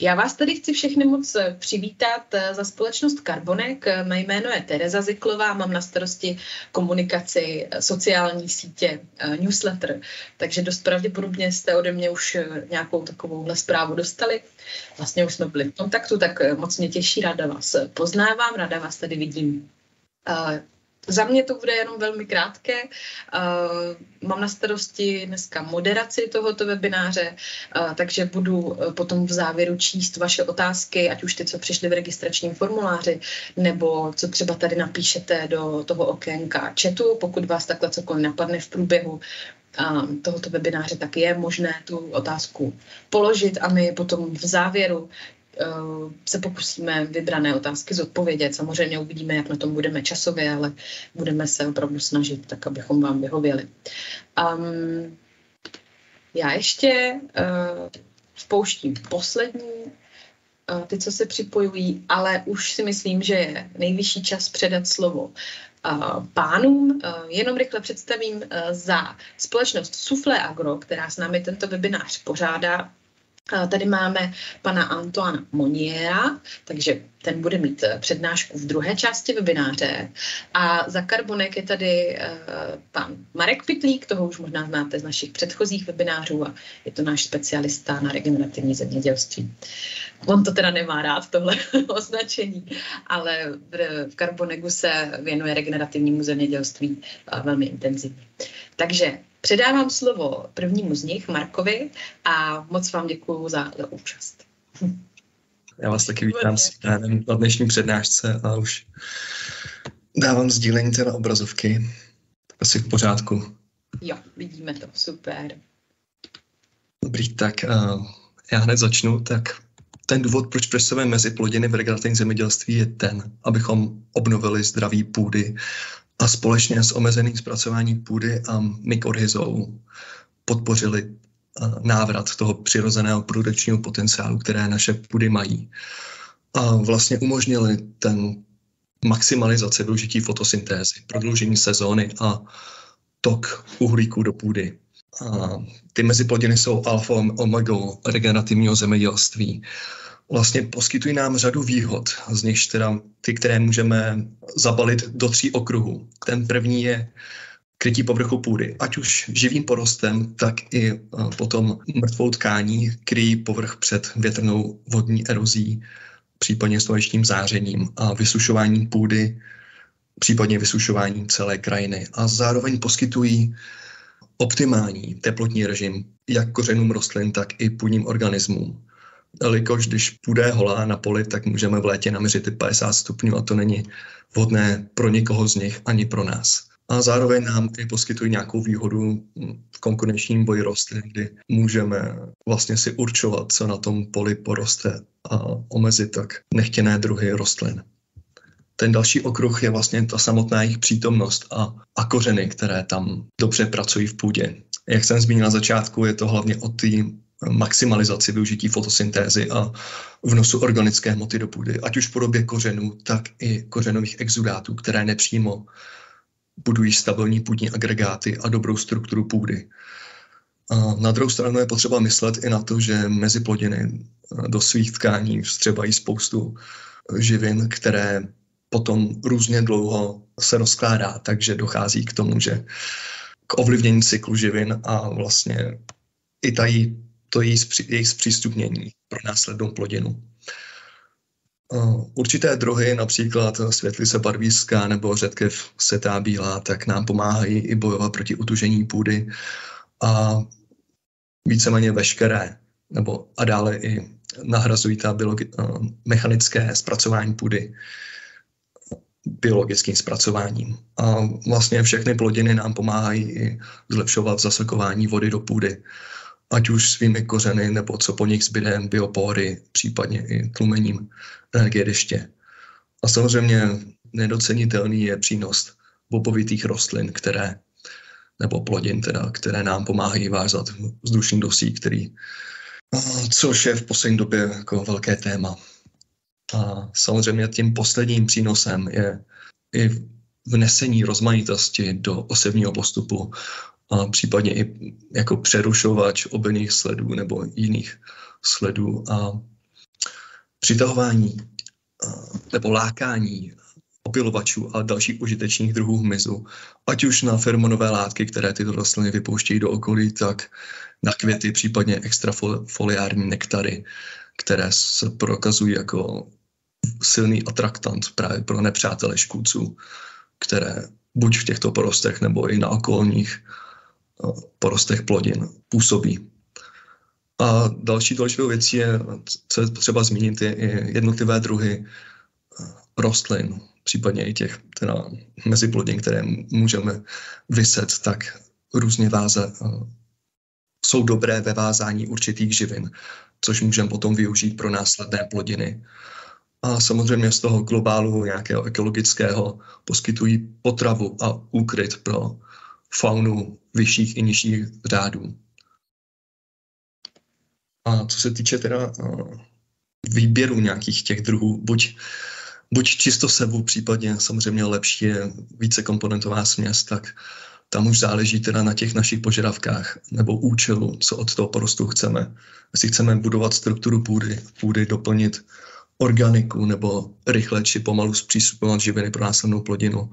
Já vás tady chci všechny moc přivítat za společnost Carbonek. Mé jméno je Tereza Ziklová, mám na starosti komunikaci, sociální sítě, newsletter, takže dost pravděpodobně jste ode mě už nějakou takovouhle zprávu dostali. Vlastně už jsme byli v kontaktu, tak moc mě těší, ráda vás poznávám, ráda vás tady vidím. Za mě to bude jenom velmi krátké. Mám na starosti dneska moderaci tohoto webináře, takže budu potom v závěru číst vaše otázky, ať už ty, co přišly v registračním formuláři, nebo co třeba tady napíšete do toho okénka chatu. Pokud vás takhle cokoliv napadne v průběhu tohoto webináře, tak je možné tu otázku položit a my potom v závěru se pokusíme vybrané otázky zodpovědět. Samozřejmě uvidíme, jak na tom budeme časově, ale budeme se opravdu snažit, tak abychom vám vyhověli. Já ještě spouštím poslední, ty, co se připojují, ale už si myslím, že je nejvyšší čas předat slovo pánům. Jenom rychle představím za společnost Soufflé Agro, která s námi tento webinář pořádá. Tady máme pana Antoana Moniera, takže ten bude mít přednášku v druhé části webináře. A za Carbonek je tady pan Marek Pytlík, toho už možná znáte z našich předchozích webinářů a je to náš specialista na regenerativní zemědělství. On to teda nemá rád, tohle označení, ale v Carbonegu se věnuje regenerativnímu zemědělství velmi intenzivně. Takže předávám slovo prvnímu z nich, Markovi, a moc vám děkuju za účast. Já vás taky vítám s jménem na dnešní přednášce a už dávám sdílení na obrazovky. Asi v pořádku. Jo, vidíme to, super. Dobrý, tak já hned začnu. Tak ten důvod, proč pěstujeme meziplodiny v regenerativním zemědělství, je ten, abychom obnovili zdraví půdy a společně s omezeným zpracováním půdy a mykorhizou podpořili návrat toho přirozeného produkčního potenciálu, které naše půdy mají. A vlastně umožnili ten maximalizaci využití fotosyntézy, prodloužení sezóny a tok uhlíku do půdy. A ty meziplodiny jsou alfa omegou regenerativního zemědělství. Vlastně poskytují nám řadu výhod, z nichž teda ty, které můžeme zabalit do 3 okruhů. Ten první je krytí povrchu půdy, ať už živým porostem, tak i potom mrtvou tkání kryjí povrch před větrnou vodní erozí, případně slunečním zářením a vysušováním půdy, případně vysušováním celé krajiny. A zároveň poskytují optimální teplotní režim jak kořenům rostlin, tak i půdním organismům. Jelikož když půda je holá na poli, tak můžeme v létě naměřit i 50 stupňů a to není vhodné pro nikoho z nich ani pro nás. A zároveň nám i poskytují nějakou výhodu v konkurenčním boji rostlin, kdy můžeme vlastně si určovat, co na tom poli poroste a omezit tak nechtěné druhy rostlin. Ten další okruh je vlastně ta samotná jejich přítomnost a kořeny, které tam dobře pracují v půdě. Jak jsem zmínil na začátku, je to hlavně o té maximalizaci využití fotosyntézy a vnosu organické hmoty do půdy, ať už v podobě kořenů, tak i kořenových exudátů, které nepřímo budují stabilní půdní agregáty a dobrou strukturu půdy. A na druhou stranu je potřeba myslet i na to, že meziplodiny do svých tkání vstřebají spoustu živin, které potom různě dlouho se rozkládá, takže dochází k tomu, že k ovlivnění cyklu živin a vlastně i jejich zpřístupnění pro následnou plodinu. Určité druhy, například světlice barvířská nebo řetkev setá bílá, tak nám pomáhají i bojovat proti utužení půdy a víceméně veškeré, a dále i nahrazují ta mechanické zpracování půdy biologickým zpracováním. A vlastně všechny plodiny nám pomáhají i zlepšovat zasakování vody do půdy, ať už svými kořeny, nebo co po nich zbyde, biopory, případně i tlumením energie deště. A samozřejmě nedocenitelný je přínos bobovitých rostlin, nebo plodin, které nám pomáhají vázat vzdušný dusík, což je v poslední době jako velké téma. A samozřejmě tím posledním přínosem je i vnesení rozmanitosti do osevního postupu, a případně i jako přerušovač obilných sledů nebo jiných sledů a přitahování nebo lákání opylovačů a dalších užitečných druhů hmyzu, ať už na feromonové látky, které tyto rostliny vypouštějí do okolí, tak na květy, případně extrafoliární nektary, které se prokazují jako silný atraktant právě pro nepřátele škůdců, které buď v těchto porostech nebo i na okolních porostech plodin působí. A další důležitou věcí je, co je potřeba zmínit, je jednotlivé druhy rostlin, případně i těch teda meziplodin, které můžeme vyset, tak různě jsou dobré ve vázání určitých živin, což můžeme potom využít pro následné plodiny. A samozřejmě z toho globálu nějakého ekologického poskytují potravu a úkryt pro faunu vyšších i nižších řádů. A co se týče teda výběru nějakých těch druhů, buď čistosevu, případně samozřejmě lepší je vícekomponentová směs, tak tam už záleží teda na těch našich požadavkách nebo účelu, co od toho porostu chceme. Jestli chceme budovat strukturu půdy doplnit organiku nebo rychle či pomalu zpřístupňovat živiny pro následnou plodinu,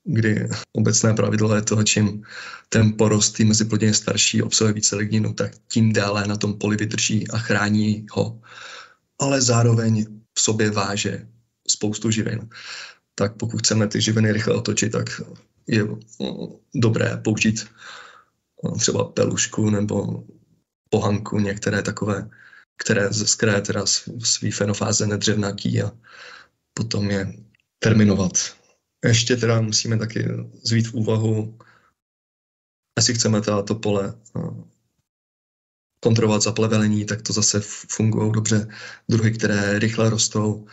kdy obecné pravidlo je to, čím ten porost meziplodin je starší, obsahuje více ligninu, tak tím déle na tom poli vydrží a chrání ho. Ale zároveň v sobě váže spoustu živin. Tak pokud chceme ty živiny rychle otočit, tak je dobré použít třeba pelušku nebo pohanku, některé takové, z které teda svý fenofáze nedřevnatí a potom je terminovat. Ještě teda musíme taky vzít v úvahu, jestli chceme to pole kontrolovat zaplevelení, tak to zase fungují dobře druhy, které rychle rostou,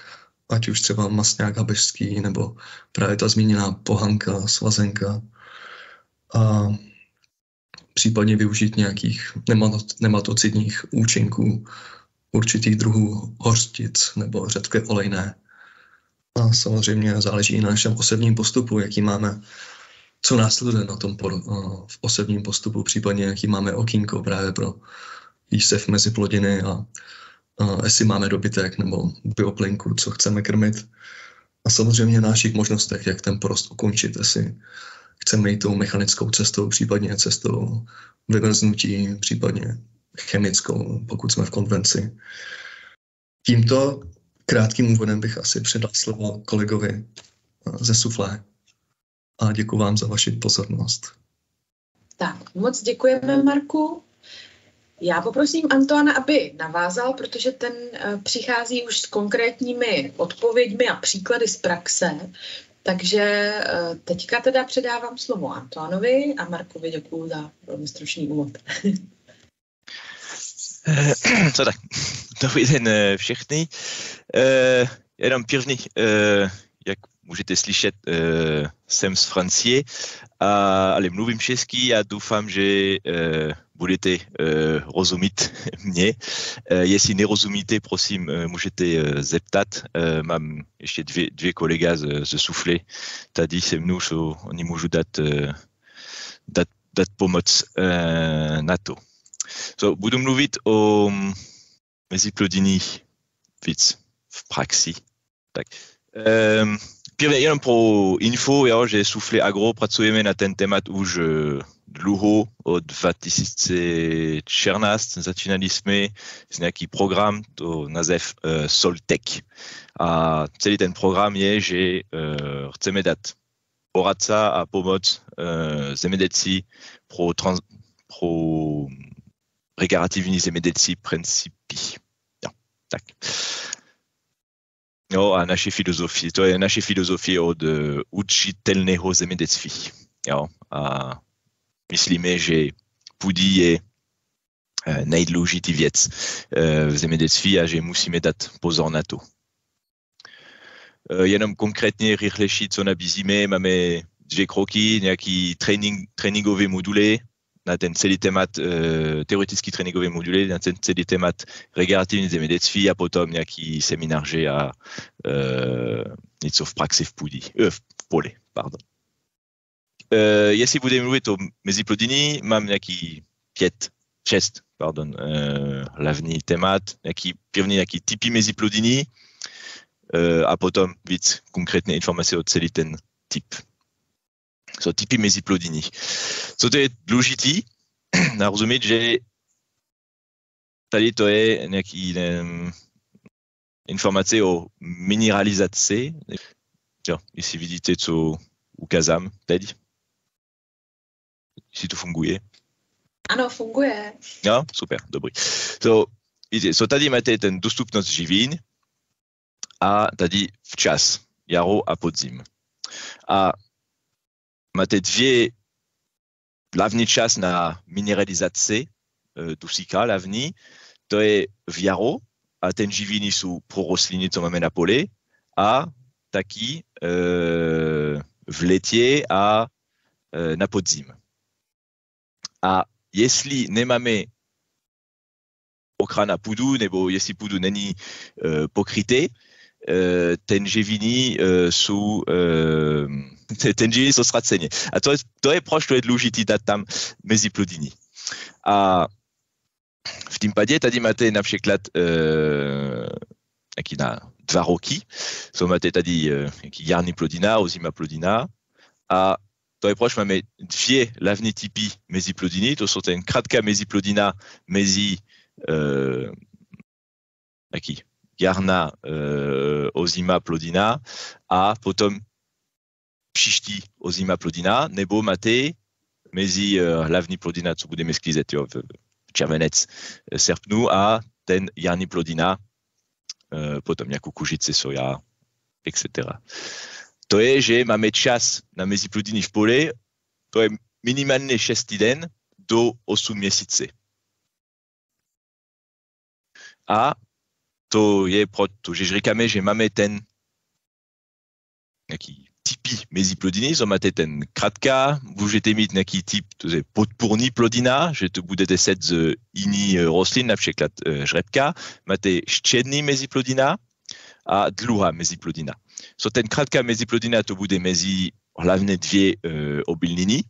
ať už třeba masňák habežský, nebo právě ta zmíněná pohanka, svazenka. A případně využít nějakých nematocidních účinků určitých druhů hořtic nebo řepky olejné. A samozřejmě záleží i na našem osevním postupu, jaký máme, co následuje na tom v osevním postupu, případně jaký máme okýnko právě pro výsev mezi plodiny a jestli máme dobytek nebo bioplinku, co chceme krmit. A samozřejmě na našich možnostech, jak ten porost ukončit, jestli chceme jít tou mechanickou cestou, případně cestou vymrznutí, případně chemickou, pokud jsme v konvenci. Tímto krátkým úvodem bych asi předal slovo kolegovi ze Soufflé. A děkuji vám za vaši pozornost. Tak, moc děkujeme, Marku. Já poprosím Antoana, aby navázal, protože ten přichází už s konkrétními odpověďmi a příklady z praxe. Takže teďka teda předávám slovo Antoanovi a Markovi děkuju za velmi stručný úvod. Co tak, dobrý den všechny. Jenom první, jak můžete slyšet, jsem z Francie, ale mluvím česky a doufám, že budete rozumět mě. Jestli nerozumíte, prosím, můžete zeptat. Mám ještě dvě kolega ze Soufflé tady se mnou, so oni můžu dát pomoc na to. So, budu mluvit o meziplodinných víc v praxi. Tak. Prvně jenom pro info, jo, že Soufflé Agro pracujeme na ten témat už dlouho, od 2014 začínali jsme s nějaký program, to název Soltech. A celý ten program je, že chceme dát poradce a pomoc zemědělci pro regenerativní zemědělství principy. Jo, tak. No a naše filozofie, to je naše filozofie od učitelného zemědělství. Jo, a myslíme, že půdy je nejdůležitější věc v zemědělství a že musíme dát pozor na to. Jenom konkrétně rychlejší, co nabízíme, máme 2 kroky, nějaký tréninkové moduly na ten celý témat, teoretický tréninkové moduly na ten celý témat regenerativní zemědělství a potom nějaký semináře a něco v praxi v poli. Pardon. Jestli budeme mluvit o meziplodiny, mám nějaký 5 hlavní témat, první nějaký typy mezi plodiny a potom víc konkrétní informace o celý ten typ. So typy mezi plodiny. Co to je důležitý, narozumět, že tady to je nějaký informace o mineralizaci. Jo, jestli vidíte, co ukázám teď. Jestli to funguje. Ano, funguje. Jo, super, dobrý. So tady máte ten dostupnost živin a tady včas, jaro a podzim. A máte dvě hlavní čas na mineralizaci dusíka hlavní. To je v jaro a ten živiny jsou pro rostliny, co máme na poli a taky v létě a na podzim. A jestli nemáme ochrana půdu, nebo jestli půdu není pokryté, ten živiny jsou ztracené. A to je proč to je důležité dát tam mezi plodiny. A v tím padě tady máte například jaký na 2 roky, so máte tady jaký jarní plodina, ozima plodina a to je proč máme dvě hlavní typy mezi plodiny, to jsou ten krátká mezi plodina mezi jaký jarná ozima plodina a potom příští ozima plodina, nebo máte mezi hlavní plodina, co budeme sklízet v červenec, srpnu a ten jarní plodina, potom nějakou kužici, soja, etc. To je, že máme čas na mezi plodiny v poli, to je minimálně 6 týden do 8 měsíce. A to je proto, že říkáme, že máme ten nějaký typy mezi plodiny, so máte ten krátká, můžete mít nějaký typ, to je podpůrný plodina, že to budete set z jiný rostlin, například žrebka, máte štědný mezi plodina a dlouhá mezi plodina. So ten krátká mezi plodina to bude mezi hlavně dvě obilniny,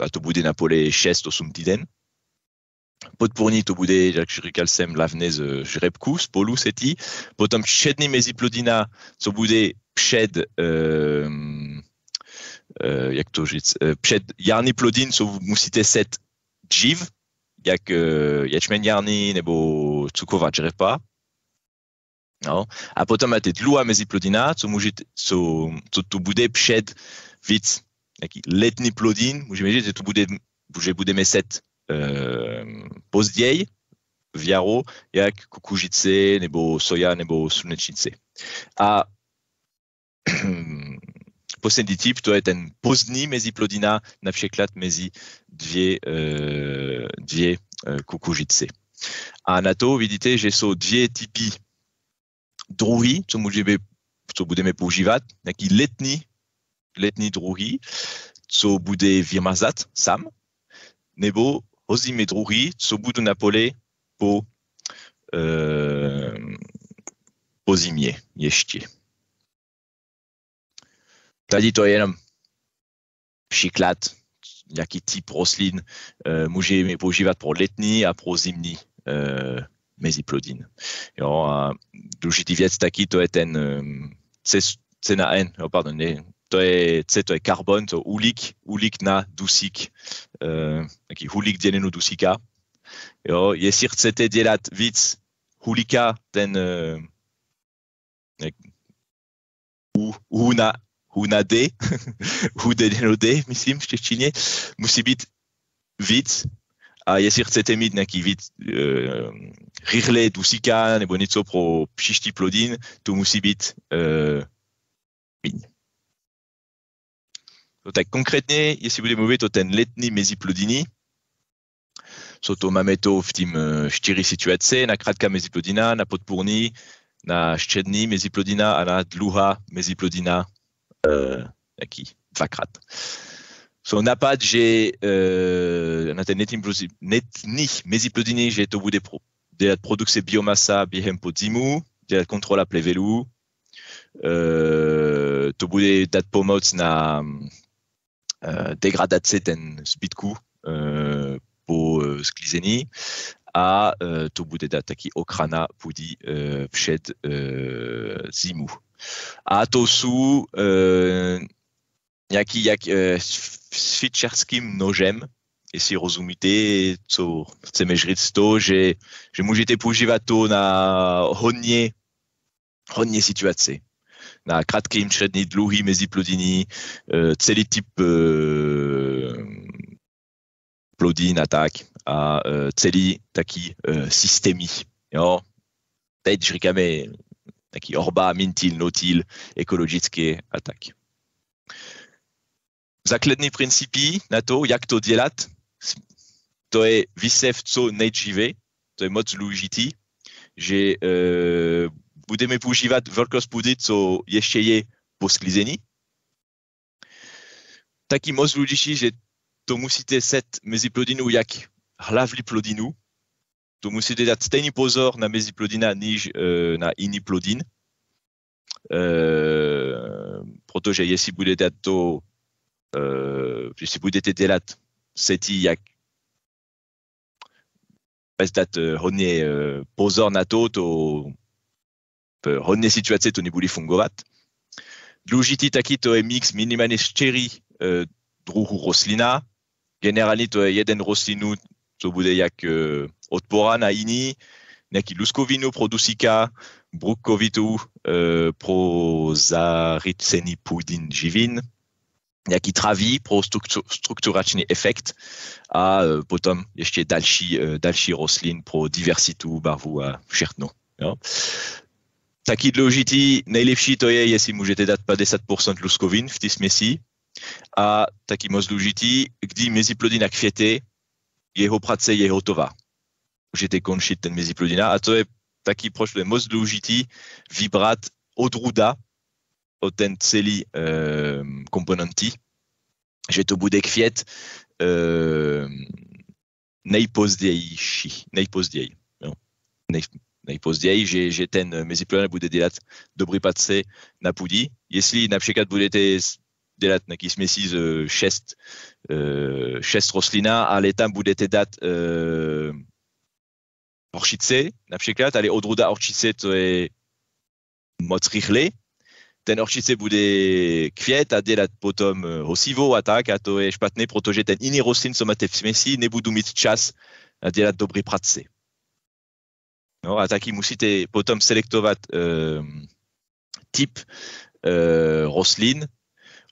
a to bude na pole 6-8 týden. Podpůrný to bude, jak říkal jsem, hlavně z žrebku, spolu setí. Potom štědný mezi plodina, co bude před, jak to říct, před jarní plodin, co musíte set dřív, jak ječmen jarní nebo cukrová dřepa. No. A potom máte dlouhá meziplodina, co to bude před víc nějaký letní plodin, můžeme říct, že budeme set později v jaro, jak kukuřice, nebo soja, nebo slunečnice. A poslední typ, to je ten pozdní meziplodina, například mezi dvě kukuřice. A na to vidíte, že jsou dvě typy druhy, co budeme používat, nějaký letní druhy, co bude vymazat sám, nebo ozimé druhy, co budou na pole po zimě ještě. Tady to je jenom příklad, jaký typ rostlin můžeme používat pro letní a pro zimní meziplodin. Jo, a důležitý věc taky, to je ten C na N, pardon, ne, to je C, to je karbon, to uhlík na dusík, taký uhlík děleno dusíka. Jo, jestli chcete dělat víc uhlíka, ten U na D, U děleno D, myslím v češtině, musí být víc. A jestli chcete mít nějaký víc rychle dusíka nebo něco pro příští plodin, to musí být méně. No, tak konkrétně, jestli budeme mluvit o ten letní meziplodiny, to máme to v tím 4 situace, na krátká meziplodina, na podpůrný, na štědný meziplodina a na dlouhá meziplodina jaký 2krát. Napad, že na ten letních meziplodiny, že to bude dělat produkce biomasa během podzimu, dělat kontrola plevelu, to bude dát pomoc na degradaci ten zbytku po sklizení a to bude dát taky ochrana půdy před zimu. A to jsou nějaký s fičarským nožem, jestli rozumíte, co chceme říct to, že můžete používat to na hodně situací. Na krátkým, střední, dlouhý meziplodiny, celý typ plodin a tak. A celý taky systémy. Jo? Teď říkáme taky orba, mintil, notil, ekologické a tak. Základní principy na to, jak to dělat, to je vysev co nejdříve, to je moc důležitý, že budeme používat velkost půdy, co ještě je po sklizení. Taky moc důležitý, že to musíte set mezi plodinu jak hlavní plodinu. To musíte dát stejný pozor na mezi plodina, než na jiný plodin. Protože jestli budete to jestli budete dělat seti, jak bez dát hodně pozor na to hodně situace to nebude fungovat. Důležitý taky to je mix minimálně 4 druhů rostlina. Generálně to je jeden rostlinu, co bude jak odpora na jiný, nějaký luskovinu pro dusíka, brukovitu pro zarycení půdin živin, nějaký traví pro strukturační efekt a potom ještě další rostlin pro diversitu, barvu a všechno. Jo. Taky důležitý, nejlepší to je, jestli můžete dát 50% luskovin v té směsi a taky moc důležitý, kdy meziplodina květe, jeho práce je hotová. Můžete končit ten meziplodina a to je taky proč je moc důležitý vybrat odrůda od ten celý komponenty, že to bude květ nejpozději, že ten meziplodina bude dělat dobrý práce na půdě. Jestli například budete dělat nějaký směsi z 6 rostlina, ale tam budete dát horčice, například, ale odrůda horčice to je moc rychle. Ten horčice bude květ a dělat potom hosivo a tak, a to je špatné, protože ten jiný rostlin, co máte v směsi, nebudu mít čas na dělat dobré práce. No a taky musíte potom selektovat typ rostlin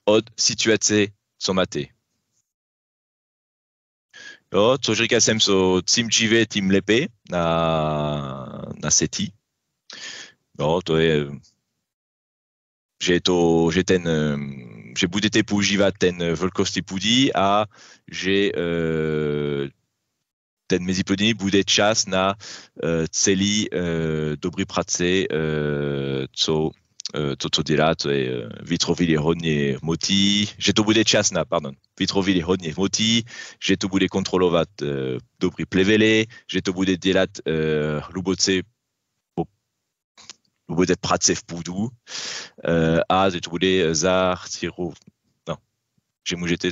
od situace, co máte. Jo, co říkal jsem, čím dříve, tím lépe na seti. No, to je, že budete používat ten velkosti půdy a že ten meziplodiny bude čas na celý dobrý práce, co dělá, to je vytvořit hodně hmoty, že to bude čas na, vytvořit hodně hmoty, že to bude kontrolovat dobrý plevele, že to bude dělat hluboce bude práce v půdu a že to bude že můžete,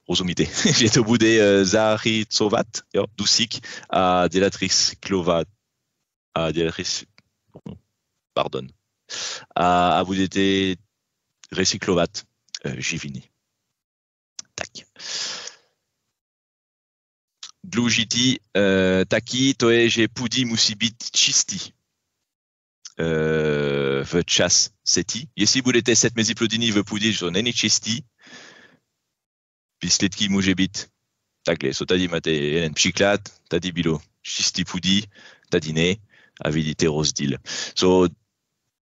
rozumíte, že to bude zarycovat, jo, dusík a dělat recyklovat a budete recyklovat živiny. Tak. Důležitý taky to je, že půdy musí být čistý v čas setí. Jestli budete set meziplodiny v půdě, že to není čistý, výsledky může být takhle. So tady máte jeden příklad, tady bylo čistý půdy, tady ne a vidíte rozdíl. So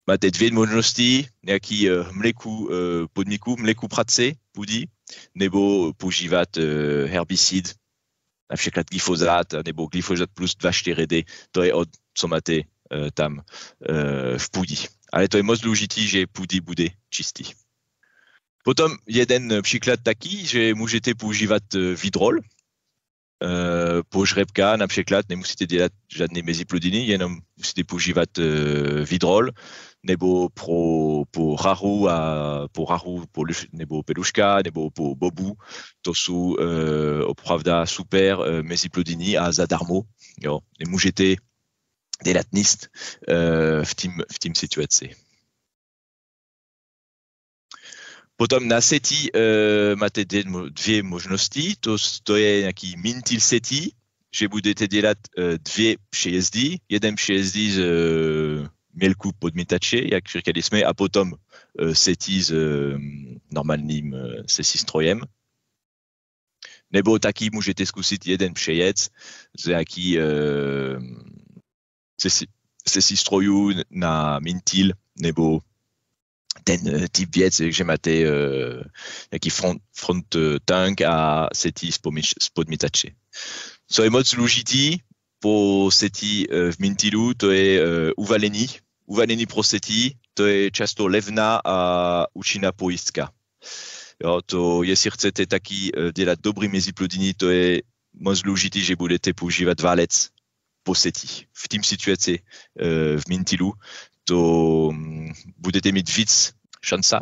máte dvě možnosti, nějaký mléku práce půdy, nebo používat herbicid, například glyfosát, nebo glyfosát plus 2,4-D, to je od, co máte tam v půdě. Ale to je moc důležitý, že půdy bude čistý. Potom jeden příklad taky, že můžete používat vidrol. po žrebka například nemusíte dělat žádné meziplodiny, jenom musíte používat vidrol, nebo po rahu, nebo peluška, nebo po bobu. To jsou opravdu super meziplodiny a zadarmo. Jo. Nemůžete dělat nic v tím situaci. Potom na seti máte dvě možnosti, to je nějaký mintil seti, že budete dělat dvě přejezdy, jeden přejezdy z mělku podmítače, jak říkali jsme, a potom seti s normálním sesistrojem. Nebo taky můžete zkusit jeden přejezd z nějaký sesistrojů na mintil, nebo ten typ věc, že máte nějaký front tank a seti z podmítače. Co je moc důležitý po seti v mintilu, to je uvalení. Uvalení pro seti, to je často levná a účinná pojistka. Jo, to, jestli chcete taky dělat dobrý meziplodiny, to je moc důležitý, že budete používat valec po seti. V tým situaci v mintilu to budete mít víc šanca.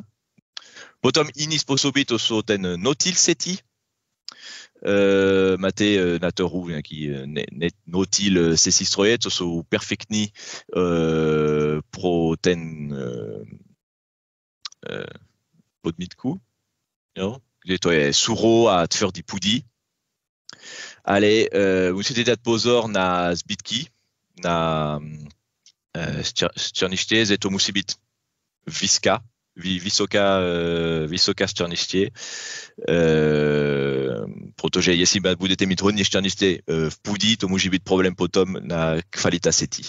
Potom jiný způsoby, to jsou ten notil seti. Máte na trhu nějaký notil sesistroje, to jsou perfektní pro ten podmítku, jo, kde to je sucho a tvrdý pudí. Ale musíte dát pozor na zbytky, na střerniště, že to musí být vysoká střerniště, protože jestli budete mít hodně střerniště v půdí, to může být problém potom na kvalita setí.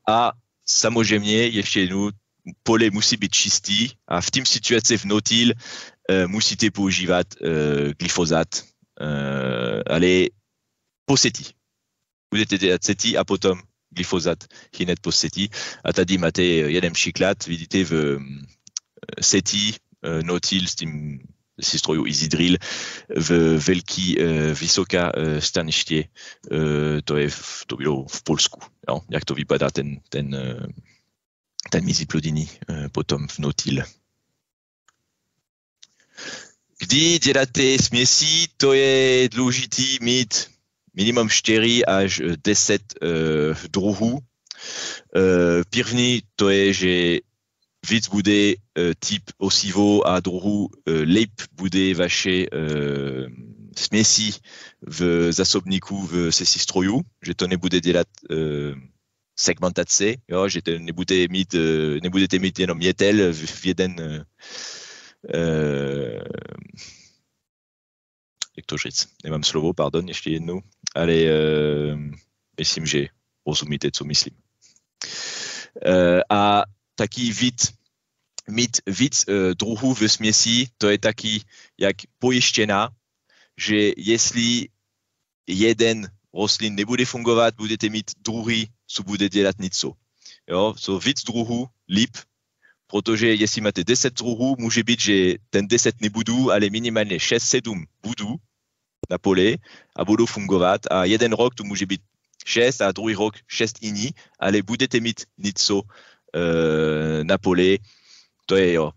A samozřejmě ještě jednou, pole musí být čistý a v tým situaci v notil musíte používat glyfosát, ale po setí. Budete dělat setí a potom glyfosát hned po setí. A tady máte jeden příklad, vidíte v seti notil s tím sesistroju Isidril v velký vysoká staniště, to bylo v Polsku. Jo? Jak to vypadá ten meziplodiny potom v notil. Když děláte směsi, to je důležitý mít minimum 4 až 10 druhů. První to je, že víc bude typ osivo a druhů lép bude vaše směsi v zásobníku v sesistroju, že to nebude dělat segmentace, jo, že to nebudete mít jenom jetel v jeden jak to říct, nemám slovo, pardon, ještě jednou, ale myslím, že rozumíte, co myslím. A taky mít víc druhů v směsi, to je taky jak pojištěná, že jestli jeden rostlin nebude fungovat, budete mít druhý, co bude dělat něco. Jo, so víc druhů, líp, protože jestli máte 10 druhů, může být, že ten 10 nebudou, ale minimálně 6-7 budou na pole a budou fungovat a jeden rok to může být 6 a druhý rok 6 jiní, ale budete mít něco na pole. To je jo,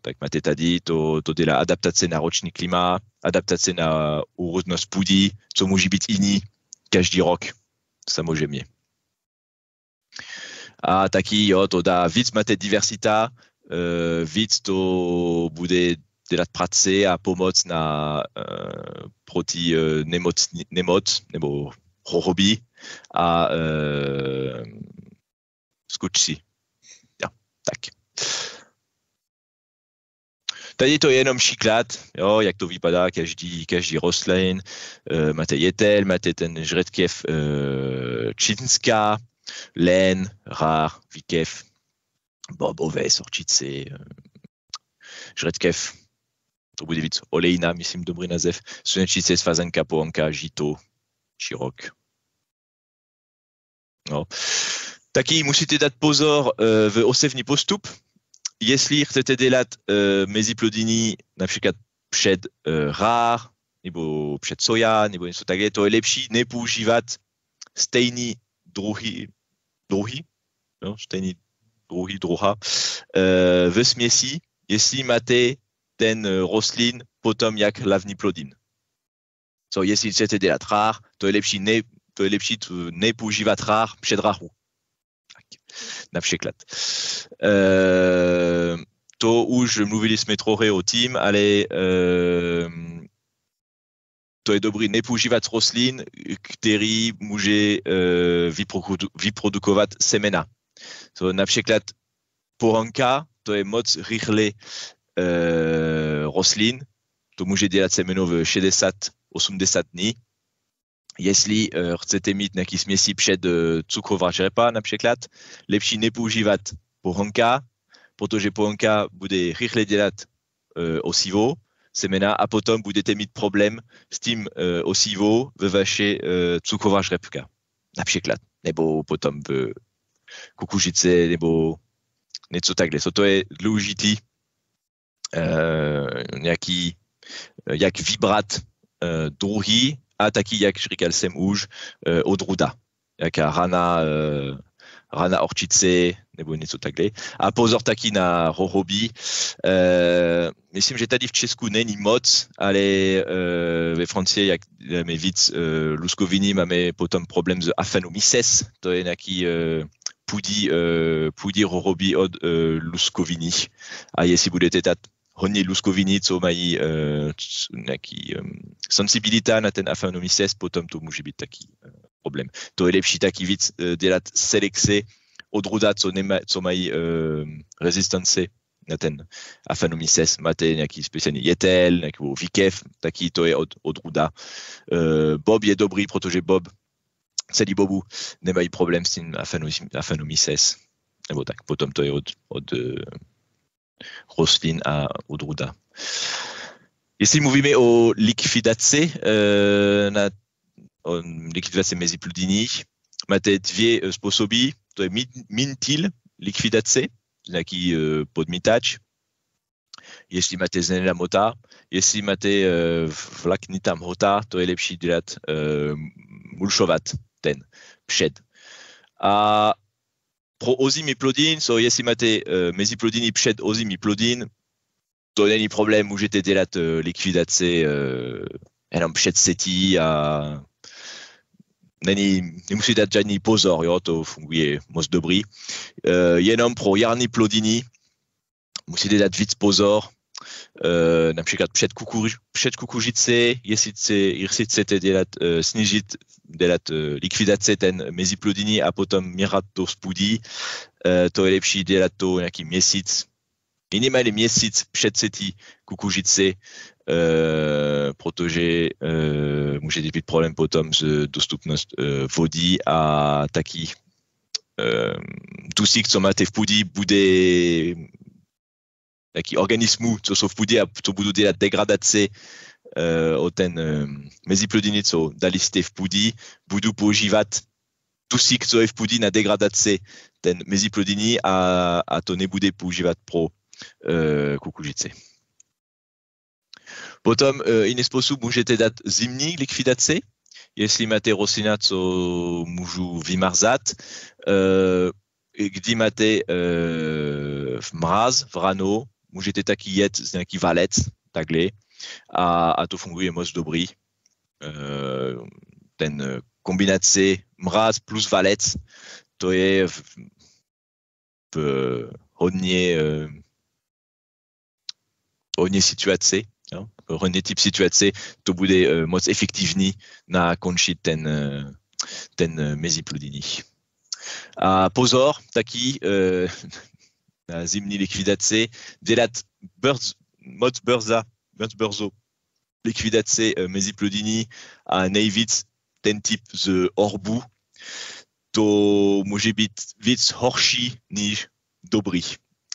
tak máte tady, to dělá adaptace na roční klima, adaptace na úrodnost půdy, co může být jiný každý rok, samozřejmě. A taky jo, to dá víc máte diversita, víc to bude dělat práce a pomoc na proti nemoc nebo choroby a škůdci. Ja, tak. Tady to je jenom příklad, jo, jak to vypadá každý rostlin. Máte jetel, máte ten žredkev čínská, lén, rár, výkev, bobové, sorčice, žredkev, to bude víc olejna, myslím, dobrý název, slunečnice, svazanka, pohanka, žito, čirok. No. Taky musíte dát pozor v osevní postup. Jestli chcete dělat meziplodiny například před rár nebo před soja, nebo něco takhle, to je lepší nepoužívat stejný druha ve směsi, jestli máte ten rostlin potom jak hlavní plodin. So, jestli chcete dělat rár, to je lepší nepoužívat rár před ráru. Například. To už mluvili jsme trochu o tím, ale to je dobrý nepoužívat rostlin, který může vyprodukovat semena. So, například pohanka, to je moc rychle rostlin, to může dělat semeno v 60-80 dní. Jestli chcete mít nějaký směsi před cukrová řepa například, lepší nepoužívat pohanka, protože pohanka bude rychle dělat osivo, semena a potom budete mít problém s tím osivo ve vaše cukrová řepka například, nebo potom v kukuřice, nebo něco takhle. So to je důležitý jak vybrat druhy a taky, jak říkal jsem už, odrůda. Jaká rana orčice, nebo něco takhle. A pozor taky na rohobí. Myslím, že tady v Česku není moc, ale ve Francii, jak máme víc luskoviny, máme potom problém s Aphanomyces, to je nějaký půdí rohobí od luskoviny. A jestli budete dát hodně luskoviny, co mají nějaký sensibilita na ten Aphanomyces, potom to může být taky problém. To je lepší taky víc dělat selekci odrůda, co mají rezistence na ten Aphanomyces. Máte nějaký speciální jetel, nějaký výkev, taky to je odrůda. Bob je dobrý, protože celý bobu nemají problém s tím Aphanomyces. Nebo tak, potom to je od rostlin a odrůda. Jestli mluvíme o likvidaci, mezi plodiny, máte dvě způsoby, to je mintil likvidace, nějaký podmítač, jestli máte zelená hmota, jestli máte vláknitá hmota, to je lepší dělat mulšovat ten před. A pro ozimý plodin, so jestli máte mezi plodiny před ozimý plodin, to není problém, můžete dělat likvidaci jenom před setí a nemusíte dát žádný pozor, jo, to funguje moc dobrý. Jenom pro jarní plodiny musíte dát víc pozor, například před kukuřice, jestli chcete snížit likvidaci ten mezi plodiny a potom mírat to z půdy, to je lepší dělat to nějaký měsíc, minimálně měsíc před setí kukuřice, protože může být problém potom s dostupnost vody a taky dusík, co máte v půdě, bude nějaký organismů, co jsou v půdě a co budou dělat degradaci o ten mezi plodiny, co dali jste v půdě, budu používat dusík, co je v půdě na degradaci ten mezi plodiny a to nebude používat pro kukuřice. Potom jiný způsob můžete dát zimní likvidaci, jestli máte rostlina, co můžu vymarzat, kdy máte v mráz, v ráno, můžete taky jet z nějaký valec, takhle, a to funguje moc dobrý. Ten kombinace mráz plus valec, to je v hodně situací, jo? Hodně typ situace, to bude moc efektivní na končit ten mezi plodiny. A pozor, taky na zimní likvidaci, dělat moc brzo likvidaci mezi plodiny a nejvíc ten typ z orbu, to může být víc horší než dobrý.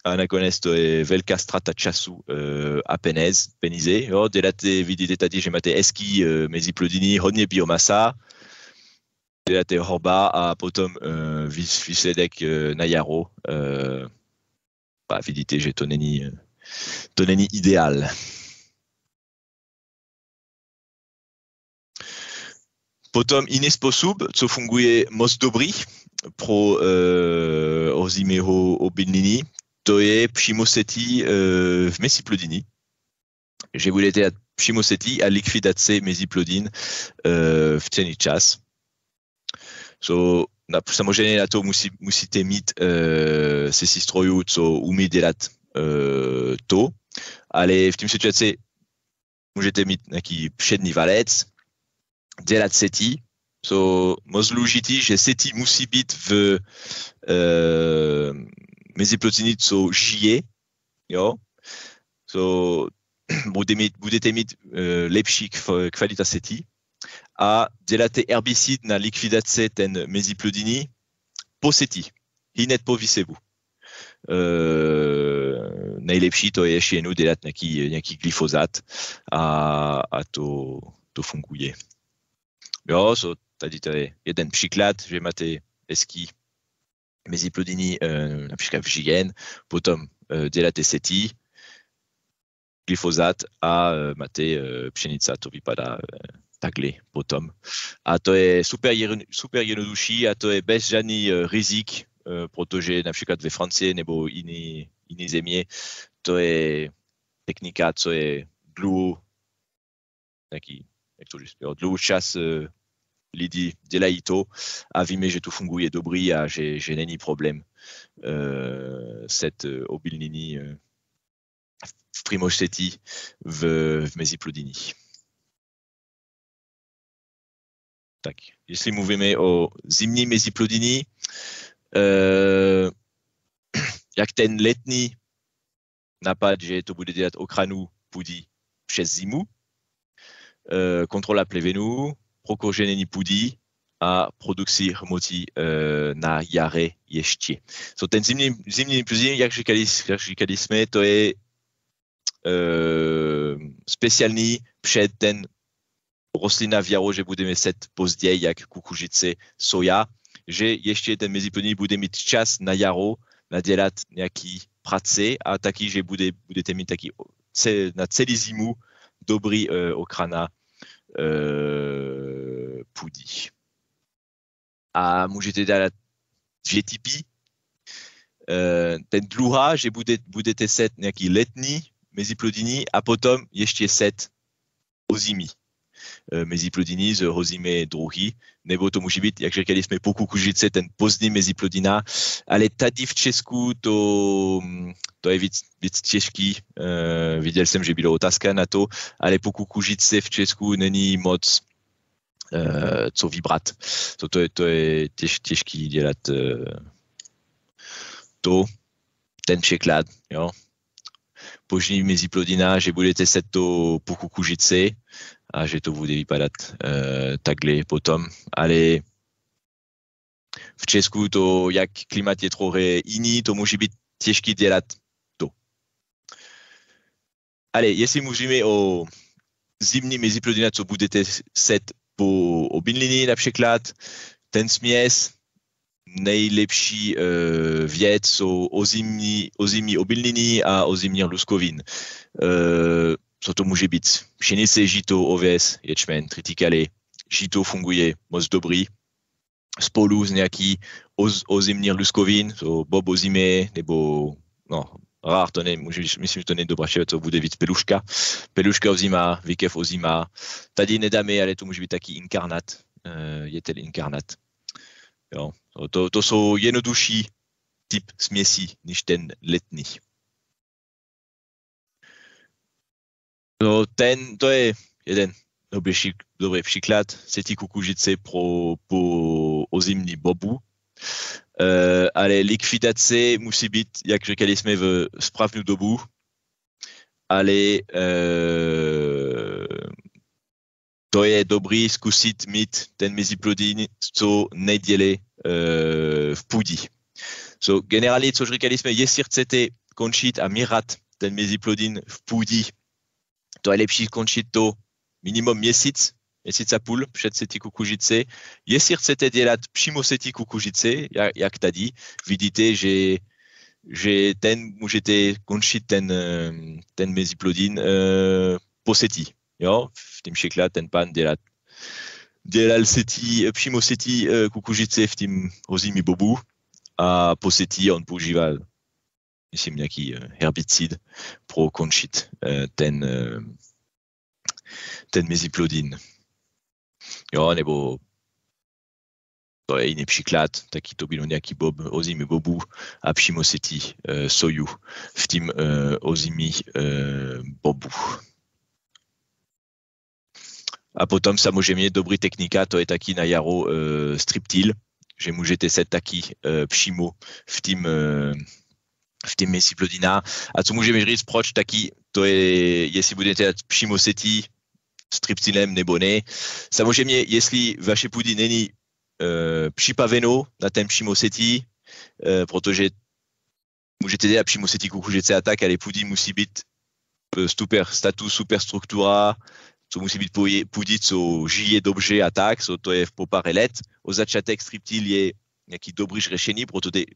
A nakonec to je velká strata času a peníze. Jo? Vidíte tady, že máte hezký mezi plodiny, hodně biomasa, děláte horba a potom výsledek na jaro. Vidíte, že to není ideál. Potom jiný způsob, co funguje moc dobrý pro ozimého obydlení, to je přímo setí v meziplodiny. Že budete dělat přímo setí a likvidace meziplodin v celý čas. So, samozřejmě na to musíte mít se strojů, co umí dělat to, ale v té situaci můžete mít nějaký přední valec, dělat setí, so moc důležitý, že setí musí být v meziplodiny, co žije, jo, so budete mít lepší kvalita setí a děláte herbicid na likvidaci ten meziplodiny po setí, hned po výsevu. Nejlepší to je ještě jenom dělat nějaký glyfosát a to funguje. Jo, so tady to je jeden příklad, že máte hezký meziplodiny například v žijen, potom děláte setí, glyfosát a máte pšenica, to vypadá takhle potom. A to je super jednodušší a to je bez žádný rizik, protože například ve Francii nebo jiné země to je technika, co je dlouhý čas lidi dělají to a víme, že to funguje dobrý a že není problém set obylnění v primožsetí v meziplodiních. Tak, jestli mluvíme o zimní meziplodiní, jak ten letní nápad, že to bude dělat ochranu půdy přes zimu, kontrola plevenu, prokořenění půdy a produkci hmoty na jare ještě. So ten zimní meziplodiní, jak říkali jsme, to je speciální před ten rostlina v jaro, že budeme set později, jak kukuřice, soja, že ještě ten meziplodin bude mít čas na jaro nadělat nějaký práce a taky, že budete mít taky na celý zimu dobrý ochrana půdy. A můžete dát dvě typy. Ten druhá, že budete set nějaký letní meziplodiny a potom ještě set ozimí meziplodiny z ozimé druhy, nebo to může být, jak říkali jsme, po kukuřice, ten pozdní meziplodina, ale tady v Česku to je víc těžký. Viděl jsem, že byla otázka na to, ale po kukuřice v Česku není moc co vybrat. To je těžký dělat ten překlad, jo. Pozdní meziplodina, že budete set to po kukuřice a že to bude vypadat takhle potom, ale v Česku to, jak klimat je trochu jiný, to může být těžký dělat to. Ale jestli mluvíme o zimní meziplodina, co budete set po obydlení například, ten směs, nejlepší věc jsou ozimní obydlení a ozimní luskovin. Co to může být? Pšenice, žito, ověs, ječmen, tritikale. Žito funguje moc dobrý. Spolu s nějaký ozimní luskovin, so bob ozimé, nebo rár to ne, myslím, že to není dobrá, to bude víc peluška. Peluška ozima, vykev ozima. Tady nedáme, ale to může být taky inkarnát, jetel inkarnát. Jo. To jsou jednodušší typ směsí, než ten letní. No, to je jeden dobrý příklad. Setí kukuřice po ozimní bobu. Ale likvidace musí být, jak říkali jsme, v správnou dobu. Ale to je dobrý zkusit mít ten meziplodin, co nedělí v půdě. So, generálně, co říkali jsme, jestli chcete končit a mírat ten meziplodin v půdě, to je lepší končit to minimum měsíc a půl před setí kukuřice. Jestli chcete dělat přímo setí kukuřice, jak tady, vidíte, že můžete končit ten meziplodin po setí. Jo, v tom příklad ten pán dělat dělal přímo seti kukuřice v tím ozimí bobu a po seti on používal, myslím, nějaký herbicid pro končit ten meziplodin. Jo, nebo to je jiný příklad, taky to bylo nějaký bob, ozimí bobu a přímo seti soju v tím ozimí bobu. A potom samozřejmě dobrý technika, to je taky na jaro striptil, že můžete set taky přímo v tím meziplodina. A co můžeme říct, proč taky, to je, jestli budete dát přímo setí striptilem nebo ne. Samozřejmě, jestli vaše půdy není připraveno na ten přímo setí, protože můžete dát přímo setí kukuřice a tak, ale půdy musí být super status, super struktura, co musí být půdy, co žije dobře a tak, to je po pár let. O začátek striptil je nějaký dobrý řešení,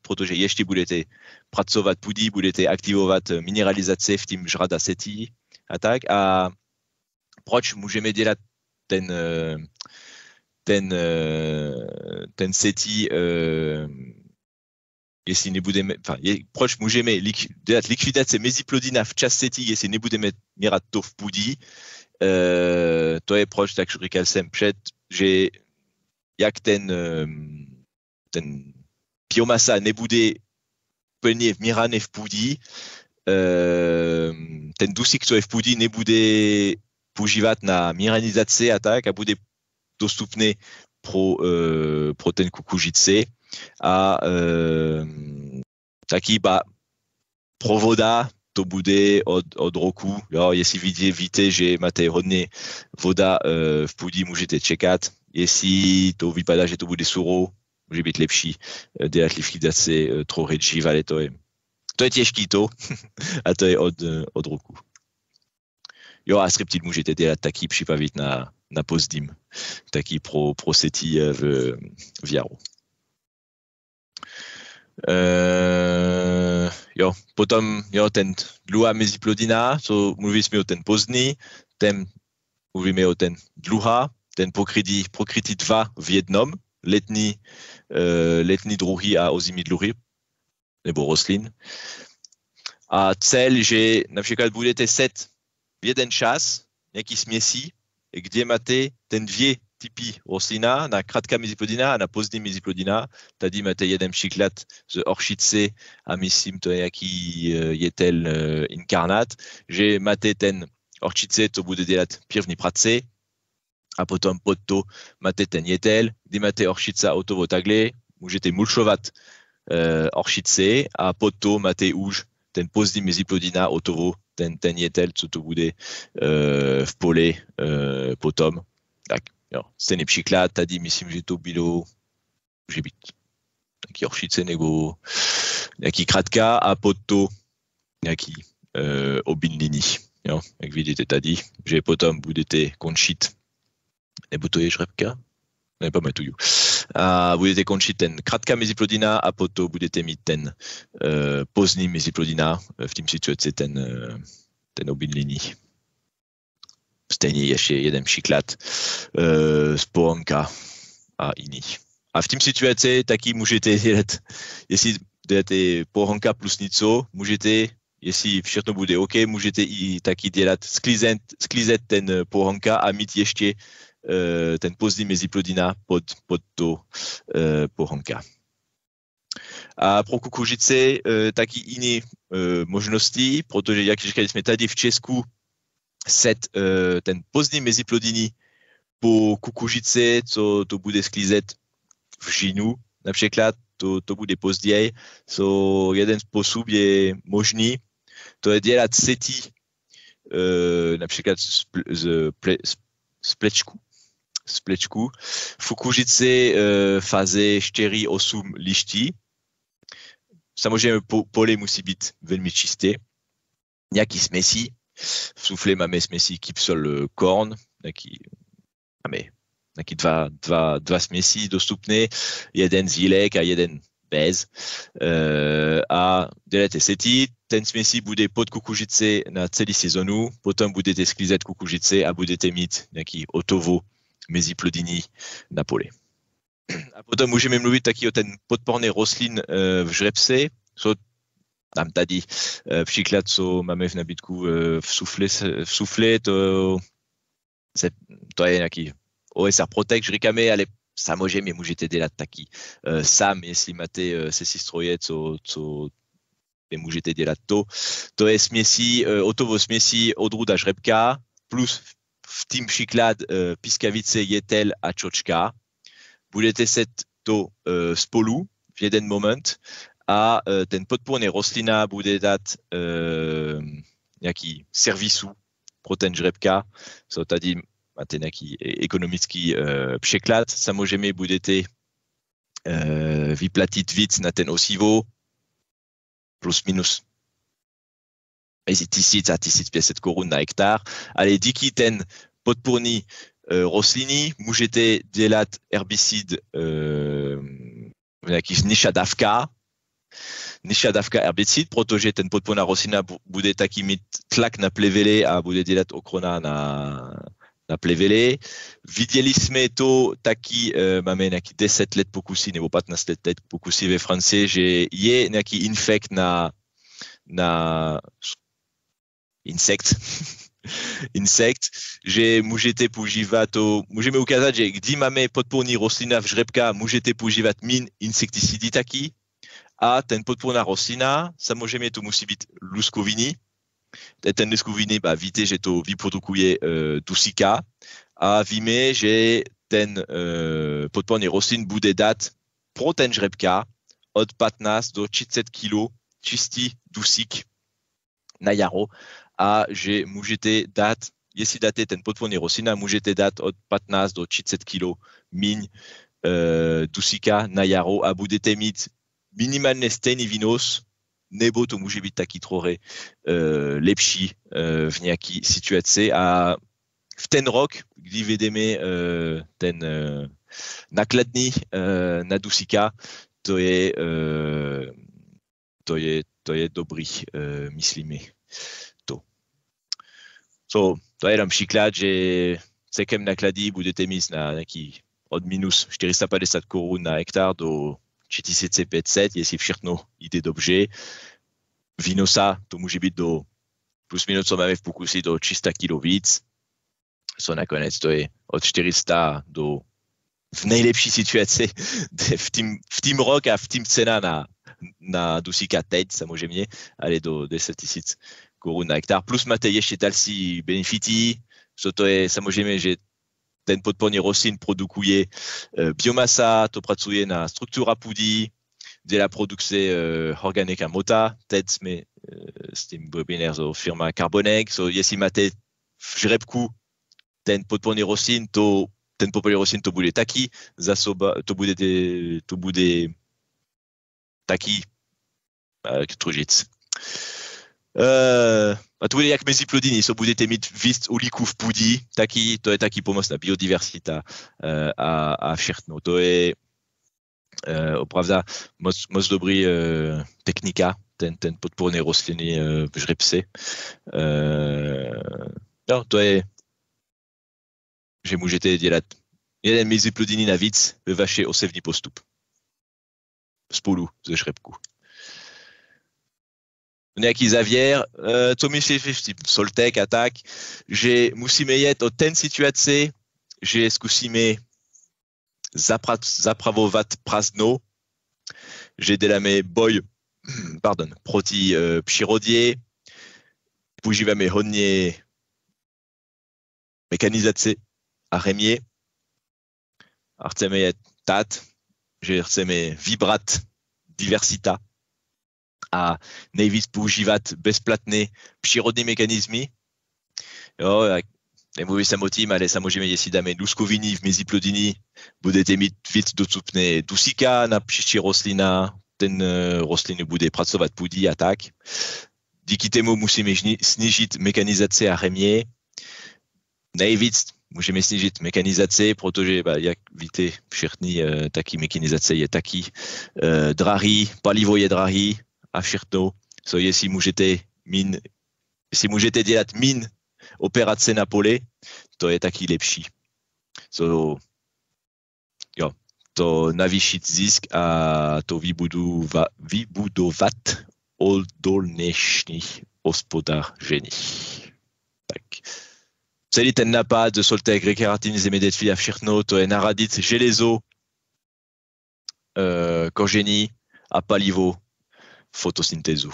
protože ještě budete pracovat půdy, budete aktivovat mineralizace v tím žrada setí a tak. A proč můžeme dělat ten setí, jestli nebudeme, proč můžeme dělat likvidace meziplodina včas setí, jestli nebudeme měrat to v půdy. To je proč, tak říkal jsem před, že jak ten biomasa nebude plně vmíraný v půdě, ten dusík, co je v půdě, nebude používat na mineralizaci a tak a bude dostupný pro ten kukuřice a taky pro voda to bude od roku, jo, jestli víte, že máte hodně voda v půdě, můžete čekat, jestli to vypadá, že to bude suro, může být lepší dělat likvidaci trochu dřív, ale to je těžký to a to je od roku. Jo, a striptil můžete dělat taky připravit na pozdím, taky pro setí v jaru. Jo, potom ten dlouhá meziplodina, co mluvili jsme o ten pozdní, ten mluvíme o ten dlouhá, ten pokrytý dva v jednom, letní druhy a ozimí druhy, nebo rostlin. A cel, že například budete set v jeden čas nějaký směsí, kde máte ten dvě typy rostlina, na krátká meziplodina a na pozdní meziplodina. Tady máte jeden příklad z orchice a myslím, to je jaký jetel inkarnát, že máte ten orchice, to bude dělat první práce a potom pod to máte ten jetel, kdy máte orchice hotovo takhle, můžete mulčovat orchice a pod to máte už ten pozdní meziplodina hotovo, ten jetel, co to bude v pole potom. Tak jo, stejný příklad, tady myslím, že to bylo, může být nějaký orchice nebo nějaký krátka a pod to nějaký obilniny. Jo, jak vidíte tady, že potom budete končit, nebo to je žrebka? Nepamatuju. A budete končit ten krátká meziplodina a potom budete mít ten pozdní meziplodina, v tím situaci ten obilniny. Stejně ještě jeden příklad z pohanka a jiných. A v tím situaci taky můžete dělat, jestli děláte pohanka plus něco, můžete, jestli všechno bude OK, můžete i taky dělat sklízet ten pohanka a mít ještě ten pozdní meziplodina pod to pohanka. A pro kukuřice taky jiné možnosti, protože, jak říkali jsme tady v Česku, set ten pozdní meziplodiny po kukuřice, co to bude sklízet v říjnu, například, to bude později. Jeden způsob je možný, to je dělat setí například z plečku. V kukuřici fáze 4-8 liští. Samozřejmě pole musí být velmi čisté. Nějaký směsí. V sufle máme směsí kypsol korn, nějaký dva směsí dostupné, jeden z jílek a jeden bez. A děláte setí, ten směsí bude pod kukuřice na celý sezonu, potom budete sklízet kukuřice a budete mít nějaký hotovo mezi plodiny na pole. A potom můžeme mluvit taky o ten podporný rostlin v žrebce. Tam tady příklad, co máme v nabídku v sufle, to je nějaký OSR Protect, říkáme, ale samozřejmě můžete dělat taky sám, jestli máte si stroje, co můžete dělat to. To je směsí, hotovo směsí odrůda žrebka, plus v tým příklad pískavice, jetel a čočka. Budete set to spolu v jeden moment a ten podporný rostlina bude dát nějaký servisu pro ten žrebka. So tady máte nějaký ekonomický překlad. Samozřejmě budete vyplatit víc na ten osivo, plus minus mezi 1000 a 1500 korun na hektar, ale díky ten podporný rostliny můžete dělat herbicid nějaký nižší dávka herbicid, protože ten podporná rostlina bude taky mít tlak na plevele a bude dělat ochrana na plevele. Viděli jsme to taky, máme nějaký 10 let pokusy nebo 15 let pokusy ve Francii, že je nějaký infekt na insekt, že můžete používat to, můžeme ukázat, že když máme podporný rostlina v žrebka, můžete používat min insekticidy taky a ten podporná rostlina, samozřejmě to musí být luskoviny. Ten luskoviny, víte, že to vyprodukuje dusíka a víme, že ten podporný rostlin bude dát pro ten žrebka od 15 do 30 kg čistý dusík na jaro a že můžete dát, jestli dáte ten podporný rostlina, můžete dát od 15 do 30 kg míň dusíka na jaro a budete mít minimálně stejný výnos, nebo to může být taky trochu lepší v nějaké situaci. A v ten rok, kdy vidíme ten nakladný na dusíka, to je dobrý, myslíme. To je tam příklad, že celkem nakladí budete mít na nějaký od minus 450 korun na hektar do 4500, jestli všechno jde dobře. Výnosa to může být do plus minus, co máme v pokusy, do 300 kg víc. Nakonec to je od 400 do v nejlepší situaci v tým rok a v tým cena na dusíka teď samozřejmě, ale do 10 000 korun na hektar. Plus máte ještě další benefity, co to je samozřejmě, že ten podporný rostlin produkuje biomasa, to pracuje na struktura půdy, dělá produkce organika mota. Teď jsme s tím webinaire firma Carbonek, jestli máte v žrebku ten podporný rostlin, ten podporný rostlin to bude taky zásoba, to bude taky jak to říct. A to bude jak mezi plodiny, budete mít víc uhlíku v půdě, taky, to je taky pomoc na biodiverzita a všechno. To je opravdu moc dobrý technika, ten podporný rostliny v žrebce. No, to je, že můžete dělat jeden mezi plodiny navíc ve vaše osevní postup. Spolu ze žrebku. Nějaký závěr, co myslíš v tím Soltek a tak, že musíme jet od ten situaci, že zkusíme zapravovat prázdno, že děláme boj proti přírodě, používáme hodně mekanizace a remie a chceme jet tak, že chceme vybrat diversita a nejvíc používat bezplatné přírodní mechanismy. Jo, nemluví jsem o tím, ale samozřejmě, jestli dáme luskoviny v mezi plodiny, budete mít víc dostupné dusíka na příští rostlina, ten rostliny bude pracovat půdy a tak. Díky tomu musíme snížit mekanizaci a remie. Nejvíc můžeme snížit mekanizaci, protože, jak víte, všechny taky mekanizace je taky drahý, palivo je drahý a všechno. Jestli můžete dělat operace na pole, to je taky lepší. So, jo, to navýšit zisk a to vybudovat odolnějších hospodaření. Tak. Celý ten nápad de Soltec, rekreativní zemědělství a všechno, to je naradit železo, koření a palivo fotosyntézu.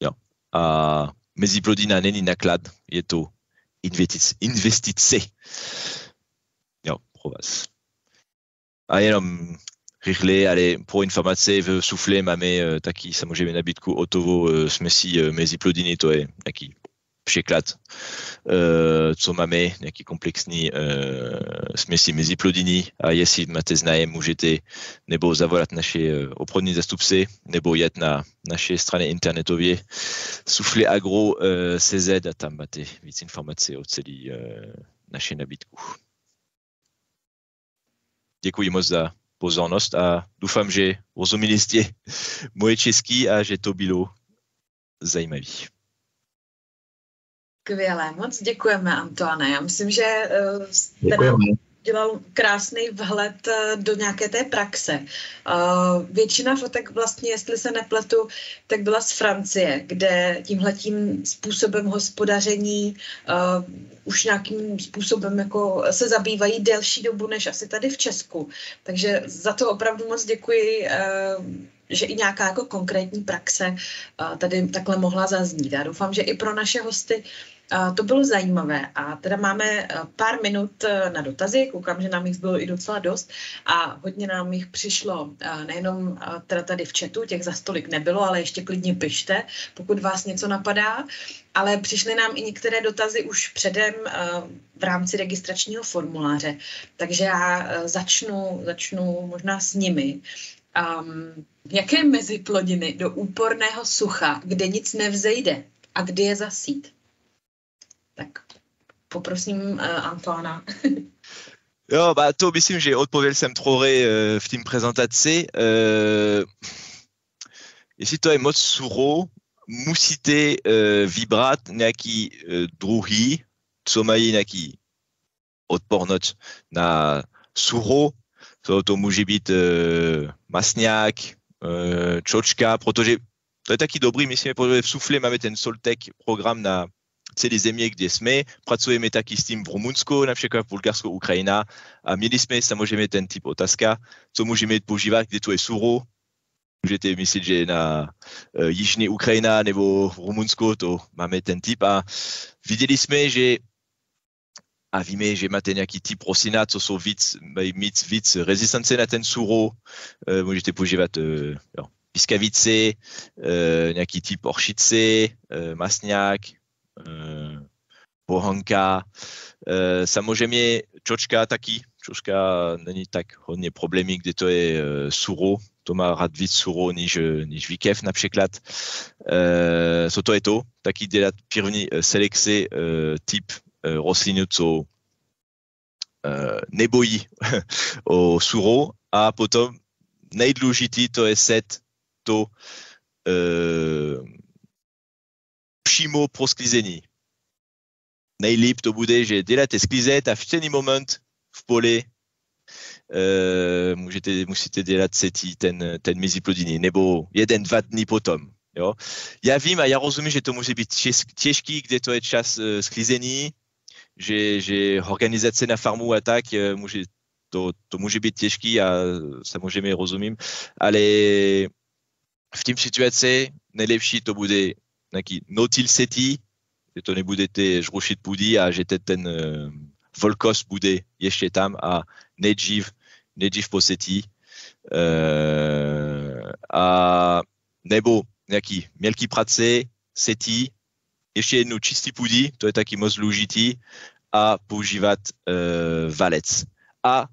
Jo. A meziplodina není náklad, je to investice. Jo, pro vás. A jenom rychle, ale pro informace v Sufle máme taky samozřejmě nabídku hotovou směsí meziplodiny, to je nějaký překlad, co máme, nějaký komplexní směsi meziplodiny a jestli máte zájem, můžete nebo zavolat naše obchodní zastupce, nebo jet na naše strany internetové sufleagro.cz a tam máte víc informací o celé naše nabídku. Děkuji moc za pozornost a doufám, že rozumíli jste moje česky a že to bylo zajímavé. Skvělé, moc děkujeme, Antoine. Já myslím, že jste nám dělal krásný vhled do nějaké té praxe. Většina fotek vlastně, jestli se nepletu, tak byla z Francie, kde tímhletím způsobem hospodaření už nějakým způsobem jako se zabývají delší dobu než asi tady v Česku. Takže za to opravdu moc děkuji, že i nějaká jako konkrétní praxe tady takhle mohla zaznít. Já doufám, že i pro naše hosty to bylo zajímavé a teda máme pár minut na dotazy, koukám, že nám jich bylo i docela dost a hodně nám jich přišlo nejenom teda tady v chatu, těch za stolik nebylo, ale ještě klidně pište, pokud vás něco napadá, ale přišly nám i některé dotazy už předem v rámci registračního formuláře, takže já začnu možná s nimi. Jaké meziplodiny do úporného sucha, kde nic nevzejde a kdy je zasít? Tak poprosím Antoana. Jo, to myslím, že odpověděl jsem trochu v té prezentaci. Jestli to je moc sucho, musíte vybrat nějaký druhý, co mají nějaký odpornost na sucho. To může být masňák, čočka, protože to je taky dobrý, myslím, protože v Sufle máme ten Soltec program na celé země, kde jsme. Pracujeme taky s tím v Rumunsku, například v Bulgarsku, Ukrajina. A měli jsme samozřejmě ten typ otázka, co můžeme používat, kde to je sucho. Můžete myslet, že na jižní Ukrajina nebo v Rumunsku to máme ten typ. A viděli jsme, že a víme, že máte nějaký typ rostlina, co jsou víc rezistence na ten sucho. Můžete používat piskavice, nějaký typ oršice, masňák, bohanka. Samozřejmě čočka taky. Čočka není tak hodně problémy, kde to je sucho. To má rád víc sucho než výkev například. So to je to. Taky dělat první selekci typ rostlinu, co nebojí o sucho a potom nejdůležitější to je set to přímo pro sklízení. Nejlíp to bude, že děláte sklízet a v ten moment v poli musíte dělat setí ten meziplodiny, nebo 1-2 dny potom. Jo? Já vím a já rozumím, že to může být těžký, kde to je čas sklízení, že organizace na farmu a tak, to může být těžký a samozřejmě rozumím, ale v té situaci nejlepší to bude nějaký no-till setí, že to nebudete žrušit půdy a že ten vlhkost bude ještě tam a nejdřív po setí. A nebo nějaký mělký práce, setí, ještě jednou čistý půdy, to je taky moc důležitý, a používat valec. A,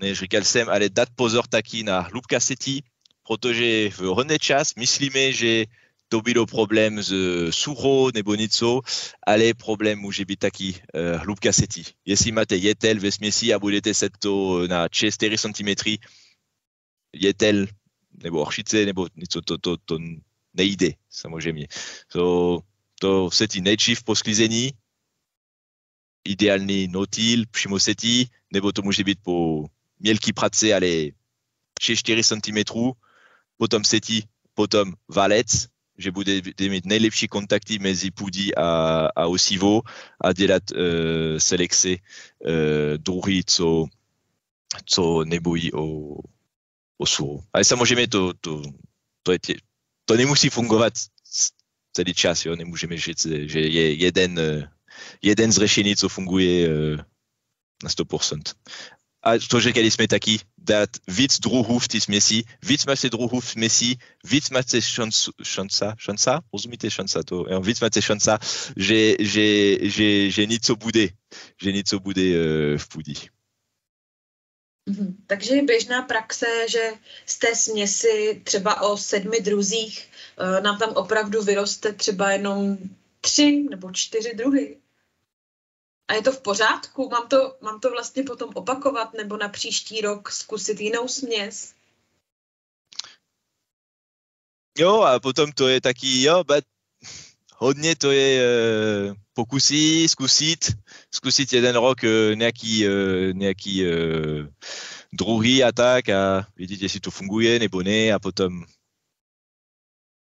než říkal jsem, ale dát pozor taky na hlubka setí, protože v hodný čas myslíme, že to bylo problém s sucho nebo něco, ale problém může být taky hlubka setí. Jestli máte jetel ve směsi a budete set to na 4 cm, jetel nebo oršice nebo něco, to nejde samozřejmě. To setí nejdřív po sklízení ideální no-till přímo setí, nebo to může být po mělký prace, ale 6-4 cm, potom setí, potom valec, že bude mít nejlepší kontakty mezi půdí a osivo a dělat selekci druhy, co nebojí o sucho. Ale samozřejmě to nemusí fungovat celý čas, jo? Nemůžeme říct, že je jeden z řešení, co funguje na 100%. A to říkali jsme taky, dát víc druhů v té směsi, víc máte druhů v směsi, víc máte šanca, rozumíte šanca to, jo? Víc máte šanca, že něco bude v půdě. Takže je běžná praxe, že z té směsi třeba o 7 druzích nám tam opravdu vyroste třeba jenom 3 nebo 4 druhy. A je to v pořádku? Mám to vlastně potom opakovat nebo na příští rok zkusit jinou směs? Jo, a potom to je taky, hodně to je pokusy, zkusit jeden rok nějaký druhý a tak a vidět, jestli to funguje nebo ne a potom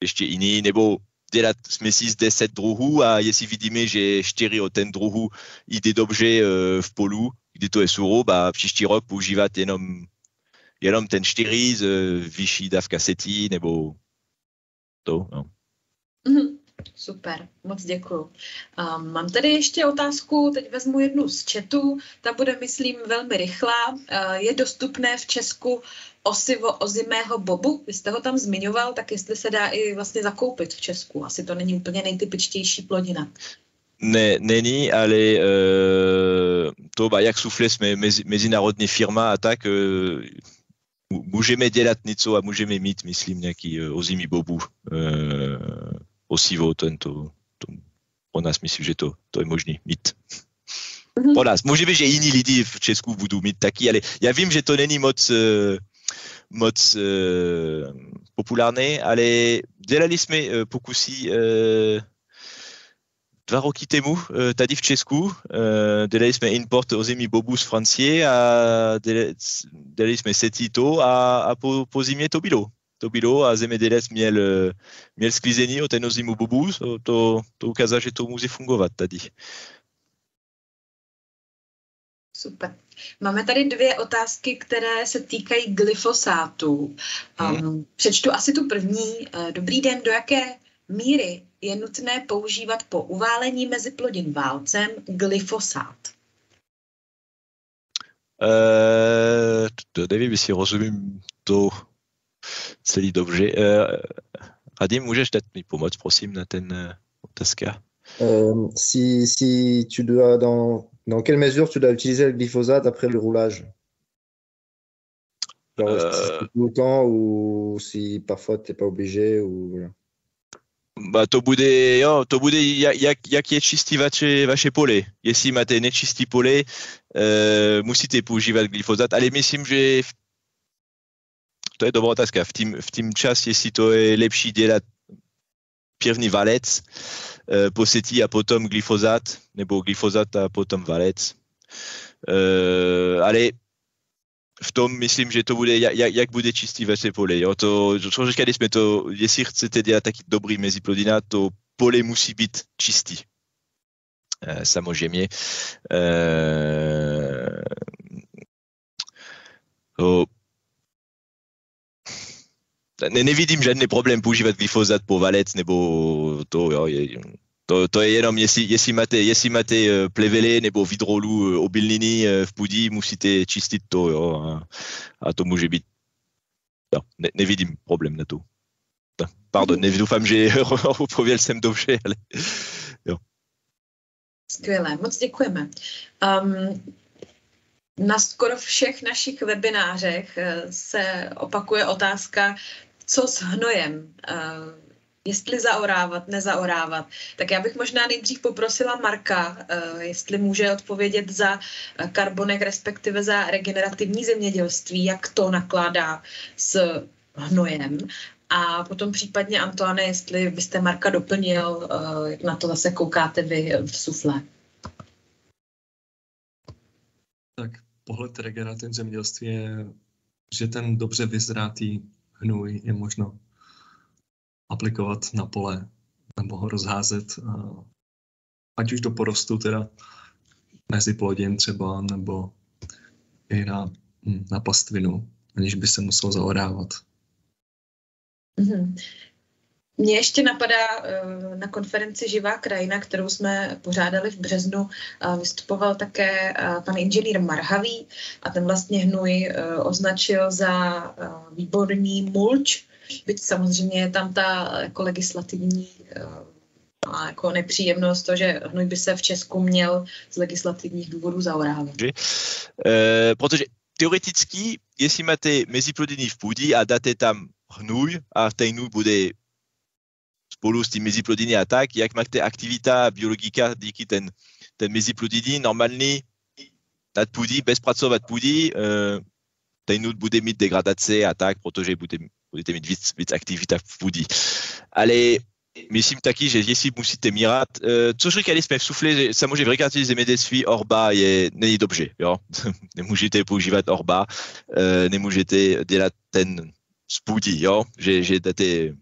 ještě jiný, nebo dělat směsi z 10 druhů a jestli vidíme, že 4 od ten druhů jde dobře v polu, kdy to je sucho, a příští rok používat jenom ten 4 z vyšší dávka setí, nebo to, no. Super, moc děkuju. Mám tady ještě otázku, teď vezmu jednu z chatu, ta bude, myslím, velmi rychlá. Je dostupné v Česku osivo ozimého bobu? Vy jste ho tam zmiňoval, tak jestli se dá i vlastně zakoupit v Česku. Asi to není úplně nejtypičtější plodina. Ne, není, ale to, jak Soufflet jsme mezinárodní firma a tak, můžeme dělat něco a můžeme mít, myslím, nějaký ozimý bobu. Osivo, to pro nás myslím, že to je možné mít. Pro nás. Možná, že jiní lidi v Česku budou mít taky, ale já vím, že to není moc populárné, ale dělali jsme pokusy 2 roky temu tady v Česku. Dělali jsme import ozimý bobu z Francie a dělali jsme setí to a po zimě to bylo a zemědělec měl sklízení o ten ozimý bobu, to ukázalo, že to může fungovat tady. Super. Máme tady 2 otázky, které se týkají glyfosátu. Přečtu asi tu první. Dobrý den, do jaké míry je nutné používat po uválení meziplodin válcem glyfosát? Nevím, jestli rozumím to celý dobře. Radim, můžeš dát mi pomoct, prosím, na ten otázka? Si tu dois dans quelle mesure tu dois utiliser le glyphosate après le roulage? Genre, si c'est tout le temps ou si parfois tu n'es pas obligé ou voilà. To bude jak je čistý vaše pole. Jestli máte nečistý pole, musíte používat glyfosát, ale myslím, že to je dobrá otázka. V tím čas, jestli to je lepší dělat první valec, posetí a potom glyfosát, nebo glyfosát a potom valec. Ale v tom myslím, že to bude, jak bude čistý vaše pole. Jo? To říkali jsme to, jestli chcete dělat taky dobrý meziplodina, to pole musí být čistý. Samozřejmě. Nevidím žádný problém používat glyfosát po valec, nebo to, jo, to je jenom, jestli máte plevely nebo vidrolu obilniny v půdě, musíte čistit to, jo, a to může být, jo, nevidím problém na to. Pardon, doufám, že odpověděl jsem dobře, ale jo. Skvělé, moc děkujeme. Na skoro všech našich webinářech se opakuje otázka, co s hnojem, jestli zaorávat, nezaorávat. Tak já bych možná nejdřív poprosila Marka, jestli může odpovědět za Carbonek, respektive za regenerativní zemědělství, jak to nakládá s hnojem. A potom případně, Antoine, jestli byste Marka doplnil, jak na to zase koukáte vy v Soufflet. Tak pohled regenerativní zemědělství je, že ten dobře vyzrátý hnůj je možno aplikovat na pole nebo ho rozházet, ať už do porostu teda mezi plodin třeba, nebo i na pastvinu, aniž by se musel zaorávat. Mm-hmm. Mně ještě napadá, na konferenci Živá krajina, kterou jsme pořádali v březnu, vystupoval také pan inženýr Marhavý a ten vlastně hnůj označil za výborný mulč, byť samozřejmě je tam ta jako legislativní jako nepříjemnost, to, že hnůj by se v Česku měl z legislativních důvodů zaorávat. Protože teoreticky, jestli máte meziplodiny v půdě a dáte tam hnůj a ten hnůj bude spolu s tím meziplodiny a tak, jak máte aktivita biologika díky ten meziplodiny, normálně dát půdě, bez pracovat půdě, ten hnůj bude mít degradace a tak, protože budete mít víc aktivita v půdě. Ale myslím taky, že jestli musíte mírat, což říkali jsme v Sufle, že samozřejmě v rekreativním zemědělství orba není dobře, jo. Nemůžete používat orba, nemůžete dělat ten z půdy, jo, že dáte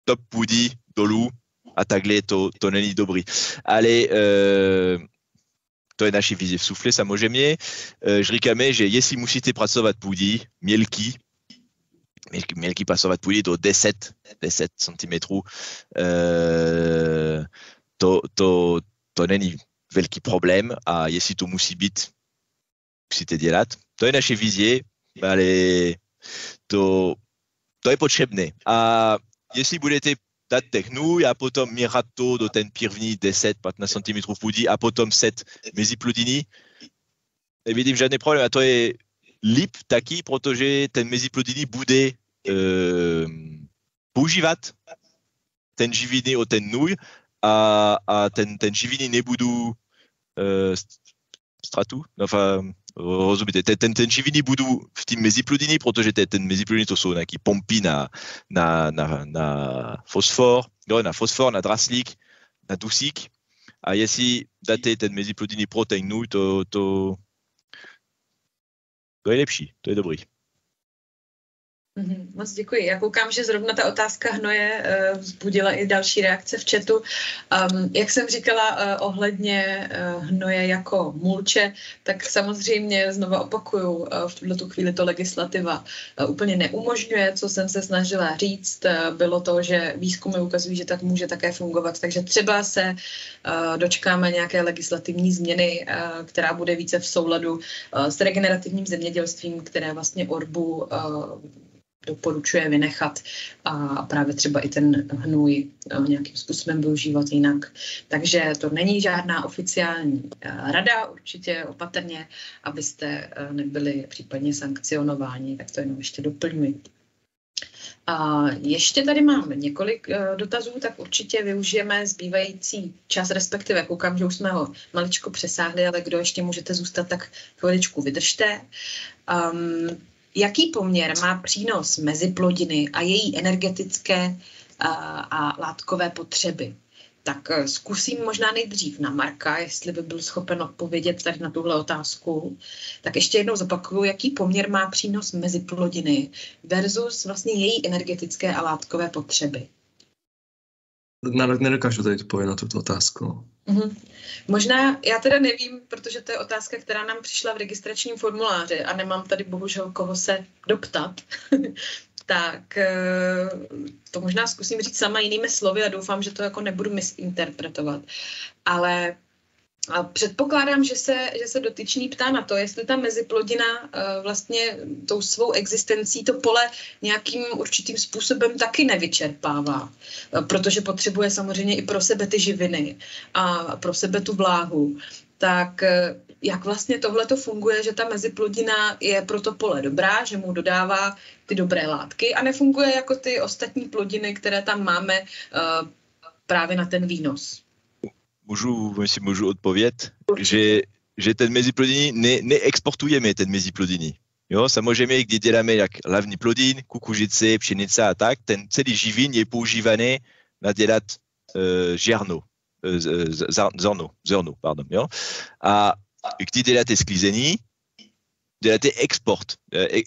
top půdy dolů a takhle to není dobrý. Ale to je naše vize v Sufle samozřejmě. Říkáme, že jestli musíte pracovat půdy, mělký pracovat půdy do 10 cm, to není velký problém a jestli to musíte dělat. To je naše vize, ale to je potřebné. A jestli budete dát hnůj a potom mírat to do ten první 10-15 cm půdy a potom set meziplodiny, nevidím žádný problém. A to je líp taky, protože ten meziplodiny bude používat ten živiny o ten hnůj a ten živiny nebudou ztratu. Rozumíte, ten živiny budou v tím meziplodiny, protože ten meziplodiny to jsou nějaký pompy na fosfor, na draslík, na dusík. A jestli dáte ten meziplodiny pro ten hnůj, to je lepší, to je dobrý. Moc děkuji. Já koukám, že zrovna ta otázka hnoje vzbudila i další reakce v chatu. Jak jsem říkala ohledně hnoje jako mulče, tak samozřejmě znova opakuju, v tuto chvíli to legislativa úplně neumožňuje, co jsem se snažila říct. Bylo to, že výzkumy ukazují, že tak může také fungovat, takže třeba se dočkáme nějaké legislativní změny, která bude více v souladu s regenerativním zemědělstvím, které vlastně orbu doporučuje vynechat a právě třeba i ten hnůj nějakým způsobem využívat jinak. Takže to není žádná oficiální rada, určitě opatrně, abyste nebyli případně sankcionováni, tak to jenom ještě doplňuji. A ještě tady mám několik dotazů, tak určitě využijeme zbývající čas, respektive koukám, že už jsme ho maličko přesáhli, ale kdo ještě můžete zůstat, tak chviličku vydržte. Jaký poměr má přínos meziplodiny a její energetické a látkové potřeby? Tak zkusím možná nejdřív na Marka, jestli by byl schopen odpovědět tady na tuhle otázku. Tak ještě jednou zopakuju, jaký poměr má přínos meziplodiny versus vlastně její energetické a látkové potřeby. Nedokážu tady odpovědět na tuto otázku. Možná, já teda nevím, protože to je otázka, která nám přišla v registračním formuláři a nemám tady bohužel koho se doptat, tak to možná zkusím říct sama jinými slovy a doufám, že to jako nebudu misinterpretovat. Ale předpokládám, že se dotyčný ptá na to, jestli ta meziplodina vlastně tou svou existencí to pole nějakým určitým způsobem taky nevyčerpává, protože potřebuje samozřejmě i pro sebe ty živiny a pro sebe tu vláhu. Tak jak vlastně tohle to funguje, že ta meziplodina je pro to pole dobrá, že mu dodává ty dobré látky a nefunguje jako ty ostatní plodiny, které tam máme právě na ten výnos? Můžu odpovědět, že ten meziplodiny neexportujeme ten meziplodiny. Jo, samozřejmě, když děláme jak hlavní plodin, kukuřice, pšenice a tak, ten celý živin je používaný na dělat zrno, pardon, jo. kdy děláte sklízení, děláte export.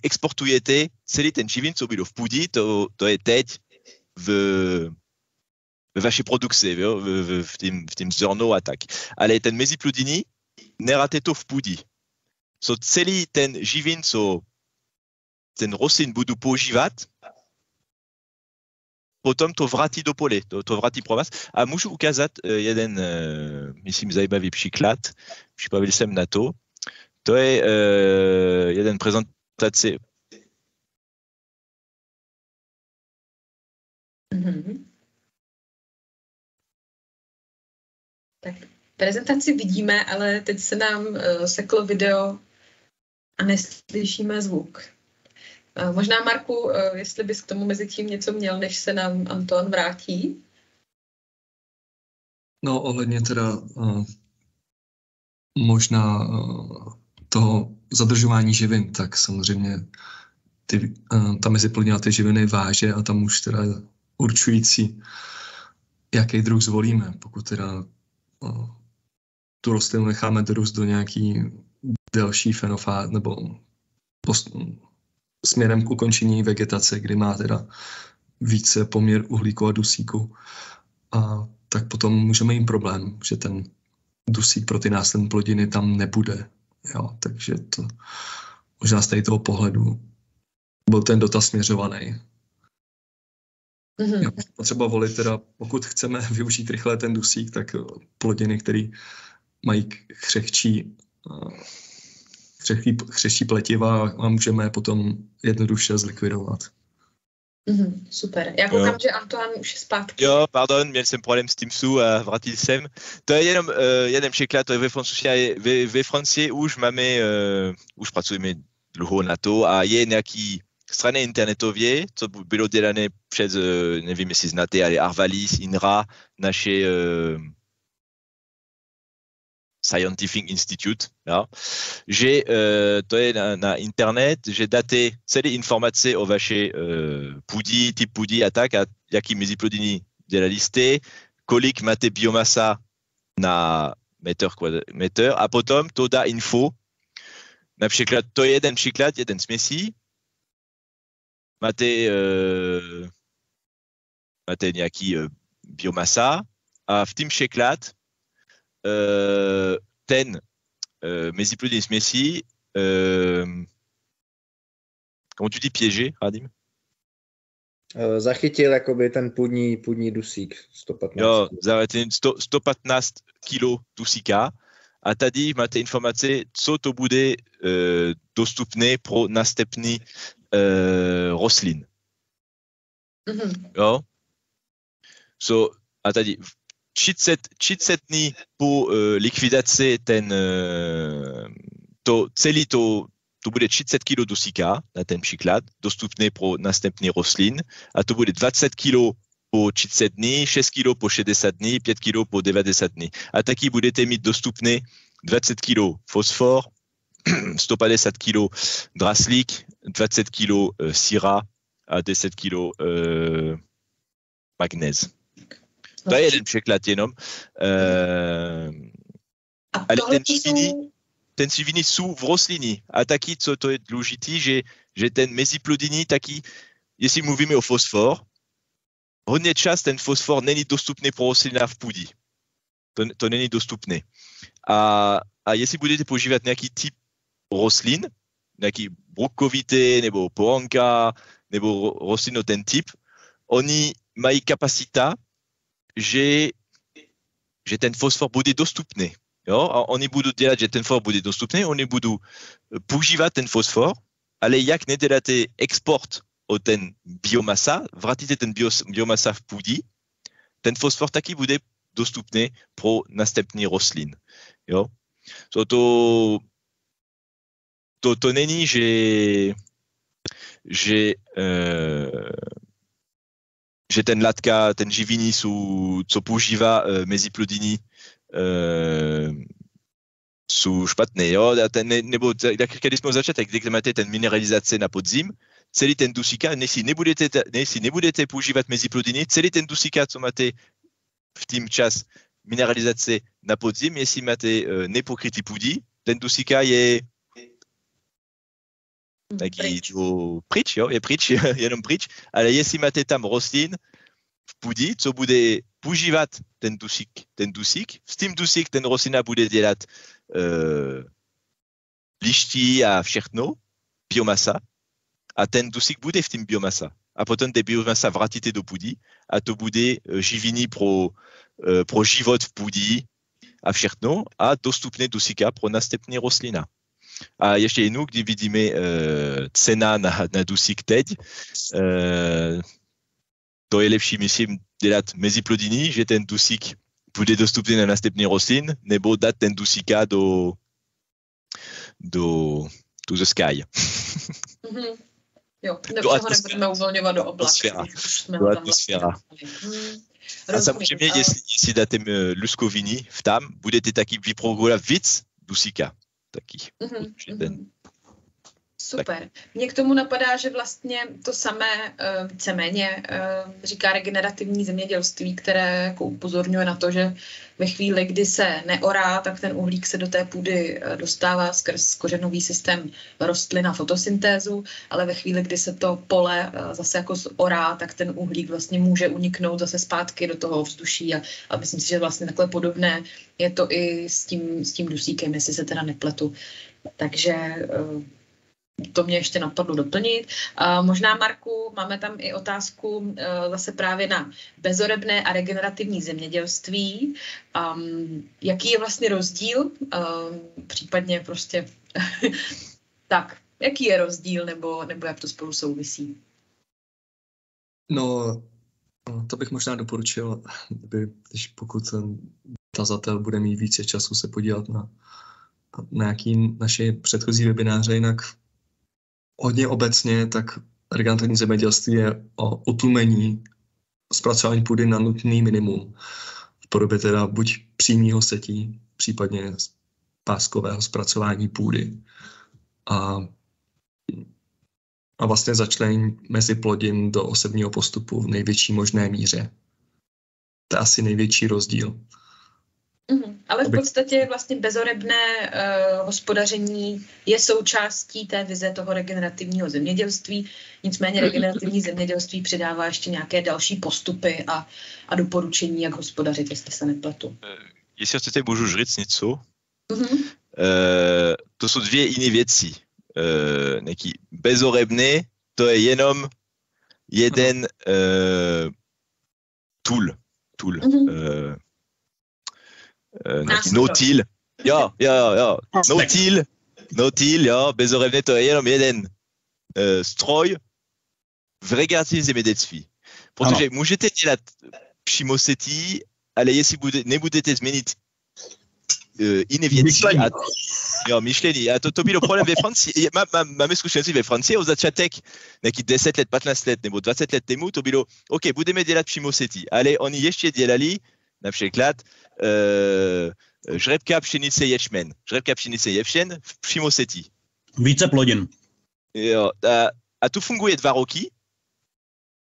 Exportujete celý ten živin, co bylo v půdě, to je teď ve vaší produkci, v tým zrno a tak. Ale ten meziplodiny, neráte to v půdě. So celý ten živin, co ten rostlin budou používat, potom to vrátí do pole, to vrátí pro vás. A můžu ukázat jeden, myslím, zajímavý příklad. Připravil jsem na to. To je jeden prezentace. Mm-hmm. Tak prezentaci vidíme, ale teď se nám seklo video a neslyšíme zvuk. Možná, Marku, jestli bys k tomu mezi tím něco měl, než se nám Antoine vrátí? No, ohledně teda možná toho zadržování živin, tak samozřejmě ta meziplodina ty živiny váže a tam už teda určující, jaký druh zvolíme. Pokud teda tu rostlinu necháme dorůst do nějaký delší fenofáz nebo směrem k ukončení vegetace, kdy má teda více poměr uhlíku a dusíku, a tak potom můžeme jim problém, že ten dusík pro ty následné plodiny tam nebude. Jo, takže to možná z tady toho pohledu byl ten dotaz směřovaný. Jo, potřeba volit teda, pokud chceme využít rychle ten dusík, tak plodiny, které mají křehčí pletiva a můžeme je potom jednoduše zlikvidovat. Super. Já koukám, že Antoine už je zpátky. Jo, pardon, měl jsem problém s Teamsu a vrátil jsem. To je jenom jeden příklad, to je ve Francii už máme, už pracujeme dlouho na to a je nějaký strany internetově, co bylo dělané před, nevím, jestli znáte, ale Arvalis, INRA, naše Scientific Institute, ja? Že to je na internet, že dáte celé informace o vaše půdě, typ půdě a tak, a jaký meziplodiny dělali jste, kolik máte biomasa na metr a potom to dá info. Například, to je jeden příklad, jeden směsí. Máte nějaký biomasa a v tím příklad ten meziplodiny směsí, comment tu dis piégé, Radim? Zachytil jakoby ten půdní dusík 115. Jo, 115 kg dusíka a tady máte informace, co to bude dostupné pro następný rostlin. Jo? So, a tady 30 dní po likvidaci to bude 30 kg dusíka, na ten příklad, dostupné pro następný rostlin, a to bude 20 kg po 30 dní, 6 kg po 60 dní, 5 kg po 90 dní. A taky budete mít dostupné 20 kg fosfor, 150 kg draslík, 20 kg síra a 10 kg magnéz. To je jeden příklad jenom. Ale ten živiny jsou v rostlině. A taky, co to je důležité, že ten meziplodiny taky, jestli mluvíme o fosfor, hodně čas ten fosfor není dostupný pro rostlina v půdě. To není dostupné. A jestli budete používat nějaký typ rostlin, nějaký brokovité nebo poranka nebo rostlino ten typ, oni mají kapacita, že ten fosfor bude dostupný. Jo? A oni budou dělat, že ten fosfor bude dostupný, oni budou používat ten fosfor, ale jak neděláte export o ten biomasa, vrátíte ten biomasa v půdě, ten fosfor taky bude dostupný pro następný rostlin. Jo? So to není, že ten látka, ten živiny, co používá meziplodiny, jsou špatné. Jo? Nebo když jsme začali, když máte ten mineralizace na podzim, celý ten dusíka, jestli nebudete používat meziplodiny, celý ten dusíka, co máte v tím čas mineralizace na podzim, jestli máte nepokrytý půdí, ten dusíka je taký pryč, jo, je pryč, jenom pryč, ale jestli máte tam rostlin v půdě, co bude používat ten dusík, s tím dusík ten rostlina bude dělat liští a všechno, biomasa, a ten dusík bude v tím biomasa. A potom té biomasa vrátíte do půdy a to bude živiny pro život v půdě a všechno a dostupné dusíka pro następné rostlina. A ještě jednou, kdy vidíme cena na dusík teď, to je lepší, myslím, dělat mezi plodiny, že ten dusík bude dostupný na następný rostlin, nebo dát ten dusíka do the sky. Mm-hmm. Jo, nebo ho nebudeme uvolňovat do oblaku. Do atmosféra. A samozřejmě, jestli dáte luskoviny tam, budete taky vyprodukovat víc dusíka. Taky. Super. Mně k tomu napadá, že vlastně to samé víceméně říká regenerativní zemědělství, které jako upozorňuje na to, že ve chvíli, kdy se neorá, tak ten uhlík se do té půdy dostává skrz kořenový systém rostlin a fotosyntézu, ale ve chvíli, kdy se to pole zase jako zorá, tak ten uhlík vlastně může uniknout zase zpátky do toho vzduší a myslím si, že vlastně takhle podobné je to i s tím dusíkem, jestli se teda nepletu. Takže to mě ještě napadlo doplnit. Možná, Marku, máme tam i otázku zase právě na bezorebné a regenerativní zemědělství. Jaký je vlastně rozdíl? Případně prostě tak, jaký je rozdíl nebo jak to spolu souvisí? No, to bych možná doporučil, pokud ten tazatel bude mít více času se podívat na nějaký naše předchozí webináře, jinak hodně obecně, tak regenerativní zemědělství je o utlumení zpracování půdy na nutný minimum. V podobě teda buď přímého setí, případně páskového zpracování půdy. A vlastně začlení mezi plodin do osevního postupu v největší možné míře. To je asi největší rozdíl. Ale v podstatě vlastně bezorebné hospodaření je součástí té vize toho regenerativního zemědělství. Nicméně regenerativní zemědělství přidává ještě nějaké další postupy a doporučení, jak hospodařit, jestli se nepletu. Jestli chcete, můžu říct něco? To jsou dvě jiné věci. Nějaký bezorebné, to je jenom jeden tool. No-till. Jo. No-till, jo. Bezorebné, to je jenom jeden stroj v regenerativním zemědělství. Protože můžete dělat přímo setí, ale jestli nebudete změnit jiné věci. Myšlení. A to bylo problém ve Francii. Máme zkušenosti ve Francii od začátek, nějaký 10 let, 15 let nebo 20 let tomu, to bylo, OK, budeme dělat přímo setí, ale oni ještě dělali například žrebka, pšenice, ječmen. Žrebka, pšenice, ječmen v přímo setí. Více plodin. Jo, a tu funguje 2 roky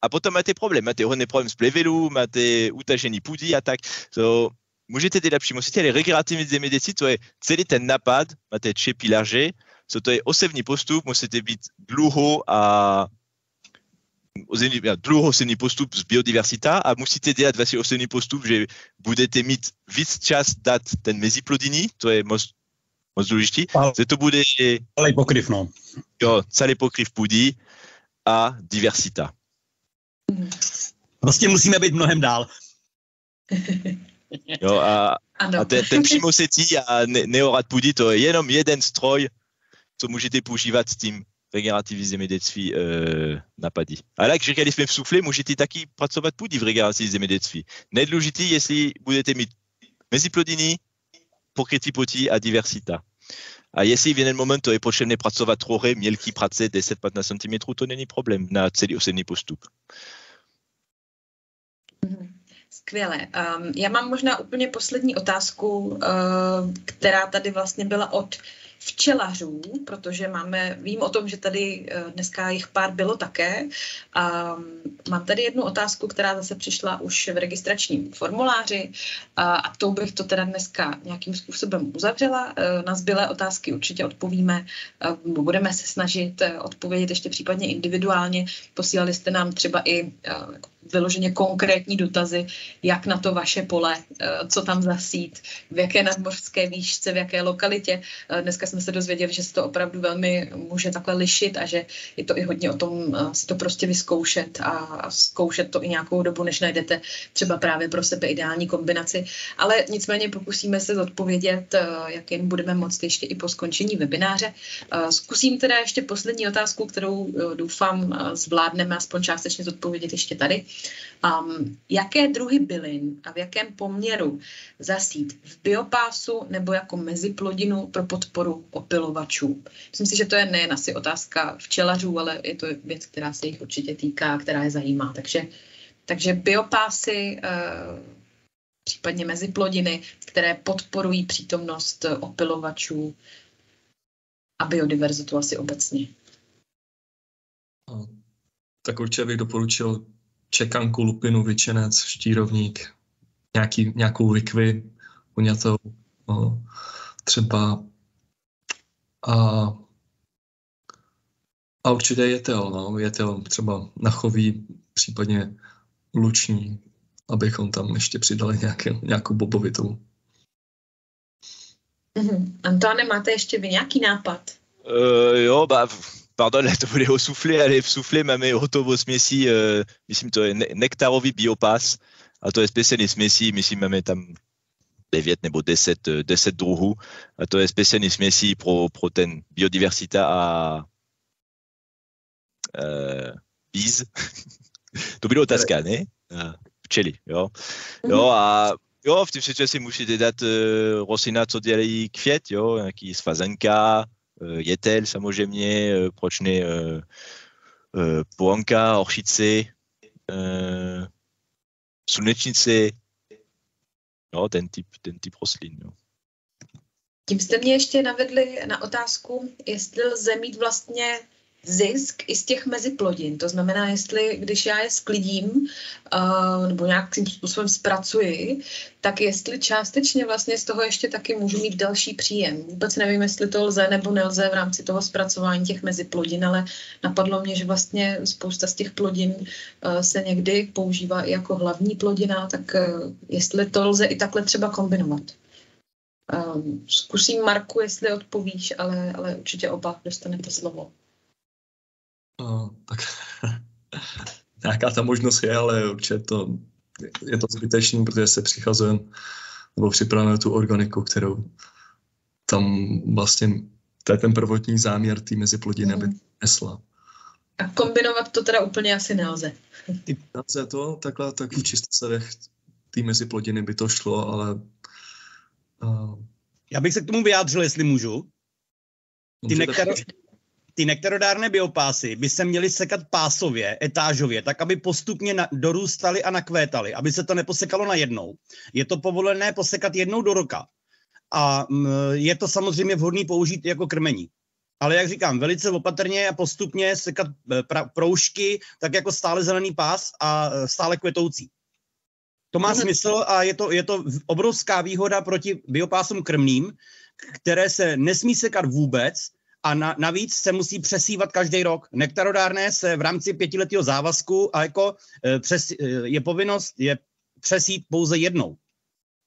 a potom máte problém. Máte hodně problém s plevelu, máte utažení půdy a tak. So, můžete dělat přímo setí, ale regenerativní zemědělství, to je celý ten nápad, máte 3 pilaře, so to je osevní postup, musíte být dlouhosevní postup z biodiverzita a musíte dělat vlastně osevní postup, že budete mít víc čas dát ten mezi plodiny, to je moc důležitý. To bude celý pokryv, no. Jo, celý pokryv půdy a diverzita. Prostě musíme být mnohem dál. Jo, a ten přímo setí a neorat půdy, to je jenom jeden stroj, co můžete používat s tím regenerativní zemědělství napadí. Ale jak říkali jsme v sufle, můžete taky pracovat půdy v regenerativní zemědělství. Nejdůležité, jestli budete mít mezi plodiny, pokrytí půdy a diverzita. A jestli v jeden moment to je potřebné pracovat trochu mělký práce 10-15 cm, to není problém na celý osevní postup. Skvěle. Já mám možná úplně poslední otázku, která tady vlastně byla od včelařů, protože vím o tom, že tady dneska jich pár bylo také. A mám tady jednu otázku, která zase přišla už v registračním formuláři a tou bych to teda dneska nějakým způsobem uzavřela. Na zbylé otázky určitě odpovíme. Budeme se snažit odpovědět ještě případně individuálně. Posílali jste nám třeba i vyloženě konkrétní dotazy, jak na to vaše pole, co tam zasít, v jaké nadmořské výšce, v jaké lokalitě. Dneska jsme se dozvěděli, že se to opravdu velmi může takhle lišit a že je to i hodně o tom si to prostě vyzkoušet a zkoušet to i nějakou dobu, než najdete třeba právě pro sebe ideální kombinaci. Ale nicméně pokusíme se zodpovědět, jak jen budeme moct ještě i po skončení webináře. Zkusím teda ještě poslední otázku, kterou doufám zvládneme aspoň částečně zodpovědět ještě tady. Jaké druhy bylin a v jakém poměru zasít v biopásu nebo jako meziplodinu pro podporu opylovačů? Myslím si, že to je nejen asi otázka včelařů, ale je to věc, která se jich určitě týká, která je zajímá. Takže biopásy, případně meziplodiny, které podporují přítomnost opylovačů a biodiverzitu asi obecně. Tak určitě bych doporučil čekanku, lupinu, vyčenec, štírovník, nějakou likvi, uňatou, třeba a určitě jetel třeba nachový, případně luční, abychom tam ještě přidali nějakou bobovitou. Antoine, máte ještě vy nějaký nápad? Jo, pardon, to bude o soufflé, ale v soufflé máme hotovou směsí, myslím, to je nektarový biopas, a to je speciální směsí, myslím, máme tam 9 nebo 10 druhů, a to je speciální směsí pro ten biodiverzita a bíz. To byla otázka, ne? Včely, jo. Jo, a jo, v té situaci musíte dát rostlina, co dělají květ, jo, nějaký svazenka, jetel samozřejmě, proč ne pohanka, orchice, slunečnice, no, ten typ rostlin. Jo. Tím jste mě ještě navedli na otázku, jestli lze mít vlastně zisk i z těch meziplodin. To znamená, jestli když já je sklidím nebo nějakým způsobem zpracuji, tak jestli částečně vlastně z toho ještě taky můžu mít další příjem. Vůbec nevím, jestli to lze nebo nelze v rámci toho zpracování těch meziplodin, ale napadlo mě, že vlastně spousta z těch plodin se někdy používá i jako hlavní plodina, tak jestli to lze i takhle třeba kombinovat. Zkusím, Marku, jestli odpovíš, ale určitě oba dostanete slovo. Tak nějaká ta možnost je, ale určitě je to zbytečný, protože se přichazujeme nebo připravujeme tu organiku, kterou tam vlastně, to je ten prvotní záměr té meziplodiny, aby nesla. A kombinovat to teda úplně asi nelze. Nelze to, takhle, tak v čistě té meziplodiny by to šlo, ale... Já bych se k tomu vyjádřil, jestli můžu. Ty nektarodárné biopásy by se měly sekat pásově, etážově, tak aby postupně dorůstaly a nakvétaly, aby se to neposekalo najednou. Je to povolené posekat jednou do roka. A je to samozřejmě vhodný použít jako krmení. Ale jak říkám, velice opatrně a postupně sekat proužky, tak jako stále zelený pás a stále kvetoucí. To má smysl a je to obrovská výhoda proti biopásům krmným, které se nesmí sekat vůbec, a navíc se musí přesívat každý rok. Nektarodárné se v rámci 5letého závazku a jako je povinnost je přesít pouze jednou.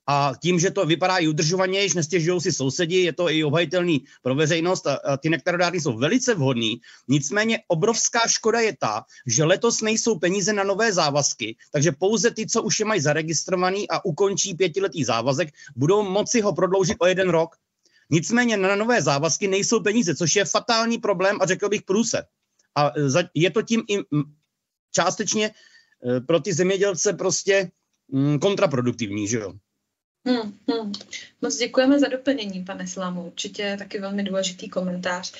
A tím, že to vypadá i udržovanější, nestěžují si sousedi, je to i obhajitelný pro veřejnost a ty nektarodárny jsou velice vhodný. Nicméně obrovská škoda je ta, že letos nejsou peníze na nové závazky, takže pouze ty, co už je mají zaregistrovaný a ukončí 5letý závazek, budou moci ho prodloužit o 1 rok. Nicméně na nové závazky nejsou peníze, což je fatální problém a řekl bych průser. A je to tím i částečně pro ty zemědělce prostě kontraproduktivní, že jo? Moc děkujeme za doplnění, pane Slamu. Určitě taky velmi důležitý komentář.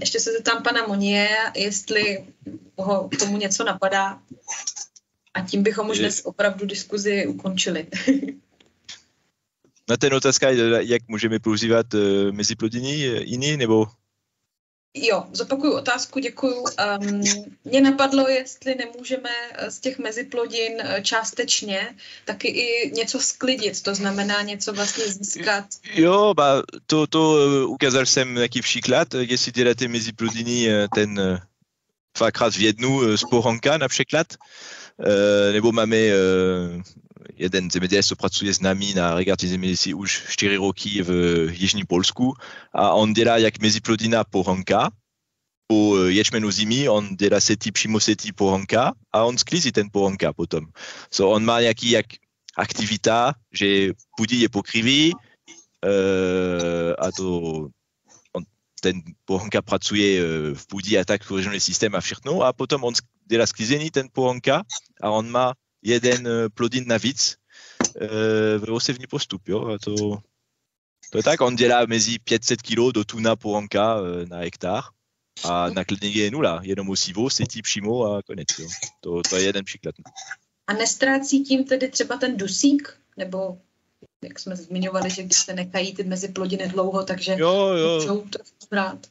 Ještě se zeptám pana Monie, jestli ho k tomu něco napadá. A tím bychom už dnes opravdu diskuzi ukončili. Na ten otázka, jak můžeme používat meziplodiny jiný, nebo? Jo, zopakuju otázku, děkuju. Mě napadlo, jestli nemůžeme z těch meziplodin částečně taky i něco sklidit, to znamená něco vlastně získat. Jo, to ukázal jsem nějaký příklad, jestli děláte meziplodiny ten dvakrát v jednu z pohanka například, nebo máme jeden zemědělec, co pracuje s námi na regatě zemědělství už 4 roky v Jižním Polsku a on dělá jak meziplodina pohanka, po ječmenu zimy, on dělá setí přímo setí pohanka a on sklízí ten pohanka potom. So on má nějaký jak aktivita, že půdí je pokryví a to ten pohanka pracuje v půdí a tak tvořený systém a všechno a potom on dělá sklízení ten pohanka a on má jeden plodin navíc v osevní postup, jo, a to je tak, on dělá mezi 500 kg do tuna pohanka na hektar a nakladení je nula, jenom osivo, setí přímo a konec, jo. To je jeden příklad. A nestrácí tím tedy třeba ten dusík, nebo jak jsme zmiňovali, že když se nechají ty meziplodiny dlouho, takže můžou to brát.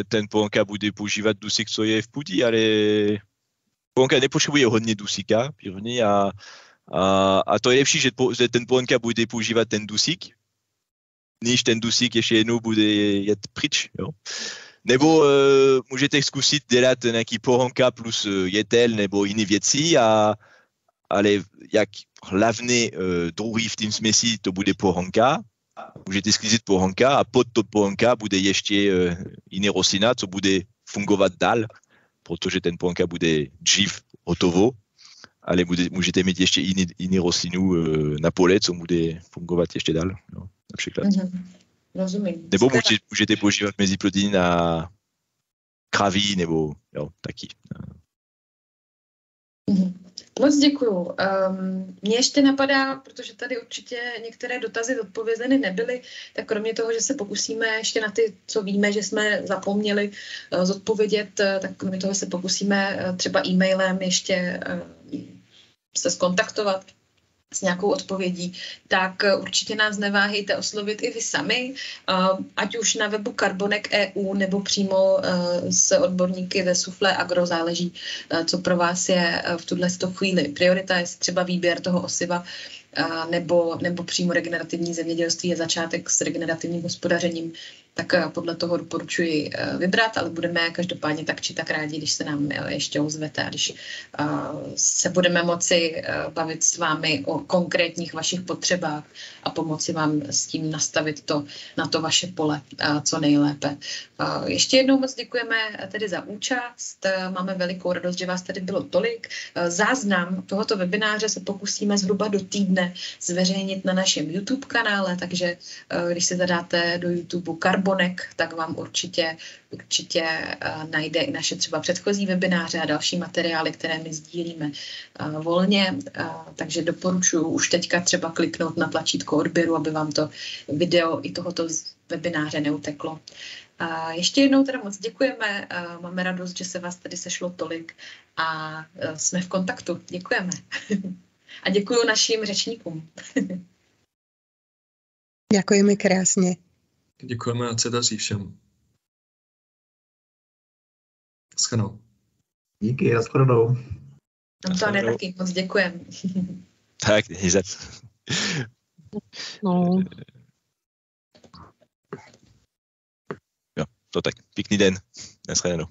Ten pohanka bude používat dusík, co je v půdí, ale pohanka nepotřebuje hodně dusíka, první, a to je lepší, že ten pohanka bude používat ten dusík, než ten dusík ještě jednou bude jet pryč, jo. Nebo můžete zkusit dělat nějaký pohanka plus jetel nebo jiné věci, ale jak hlavní druhý v tím směsi to bude pohanka, můžete sklízet pohanka a pod to pohanka bude ještě jiný rostlina, co bude fungovat dál, protože ten pohanka bude dřív hotovo, ale můžete mít ještě jiný rostlinu na pole, co bude fungovat ještě dál, no, například. Rozumím. Nebo můžete používat meziplodiny na kraví, nebo jo, taky. Moc děkuju. Mně ještě napadá, protože tady určitě některé dotazy odpovězeny nebyly, tak kromě toho, že se pokusíme ještě na ty, co víme, že jsme zapomněli zodpovědět, tak kromě toho se pokusíme třeba e-mailem ještě se skontaktovat s nějakou odpovědí, tak určitě nás neváhejte oslovit i vy sami, ať už na webu Carbonek.eu nebo přímo s odborníky ve Soufflé Agro, záleží, co pro vás je v tuto chvíli priorita, jestli třeba výběr toho osiva, nebo přímo regenerativní zemědělství je začátek s regenerativním hospodařením, tak podle toho doporučuji vybrat, ale budeme každopádně tak či tak rádi, když se nám ještě ozvete a když se budeme moci bavit s vámi o konkrétních vašich potřebách a pomoci vám s tím nastavit to na to vaše pole co nejlépe. Ještě jednou moc děkujeme tedy za účast. Máme velikou radost, že vás tady bylo tolik. Záznam tohoto webináře se pokusíme zhruba do týdne zveřejnit na našem YouTube kanále, takže když se zadáte do YouTube Carbonek, tak vám určitě najde i naše třeba předchozí webináře a další materiály, které my sdílíme volně, takže doporučuji už teďka třeba kliknout na tlačítko odběru, aby vám to video i tohoto webináře neuteklo. Ještě jednou teda moc děkujeme, máme radost, že se vás tady sešlo tolik a jsme v kontaktu. Děkujeme. A děkuji našim řečníkům. Děkujeme krásně. Děkujeme a se daří všem. Naschledanou. Díky, naschledanou. Antone, taky moc děkujeme. Tak, No. Jo, to tak. Pěkný den. Naschledanou.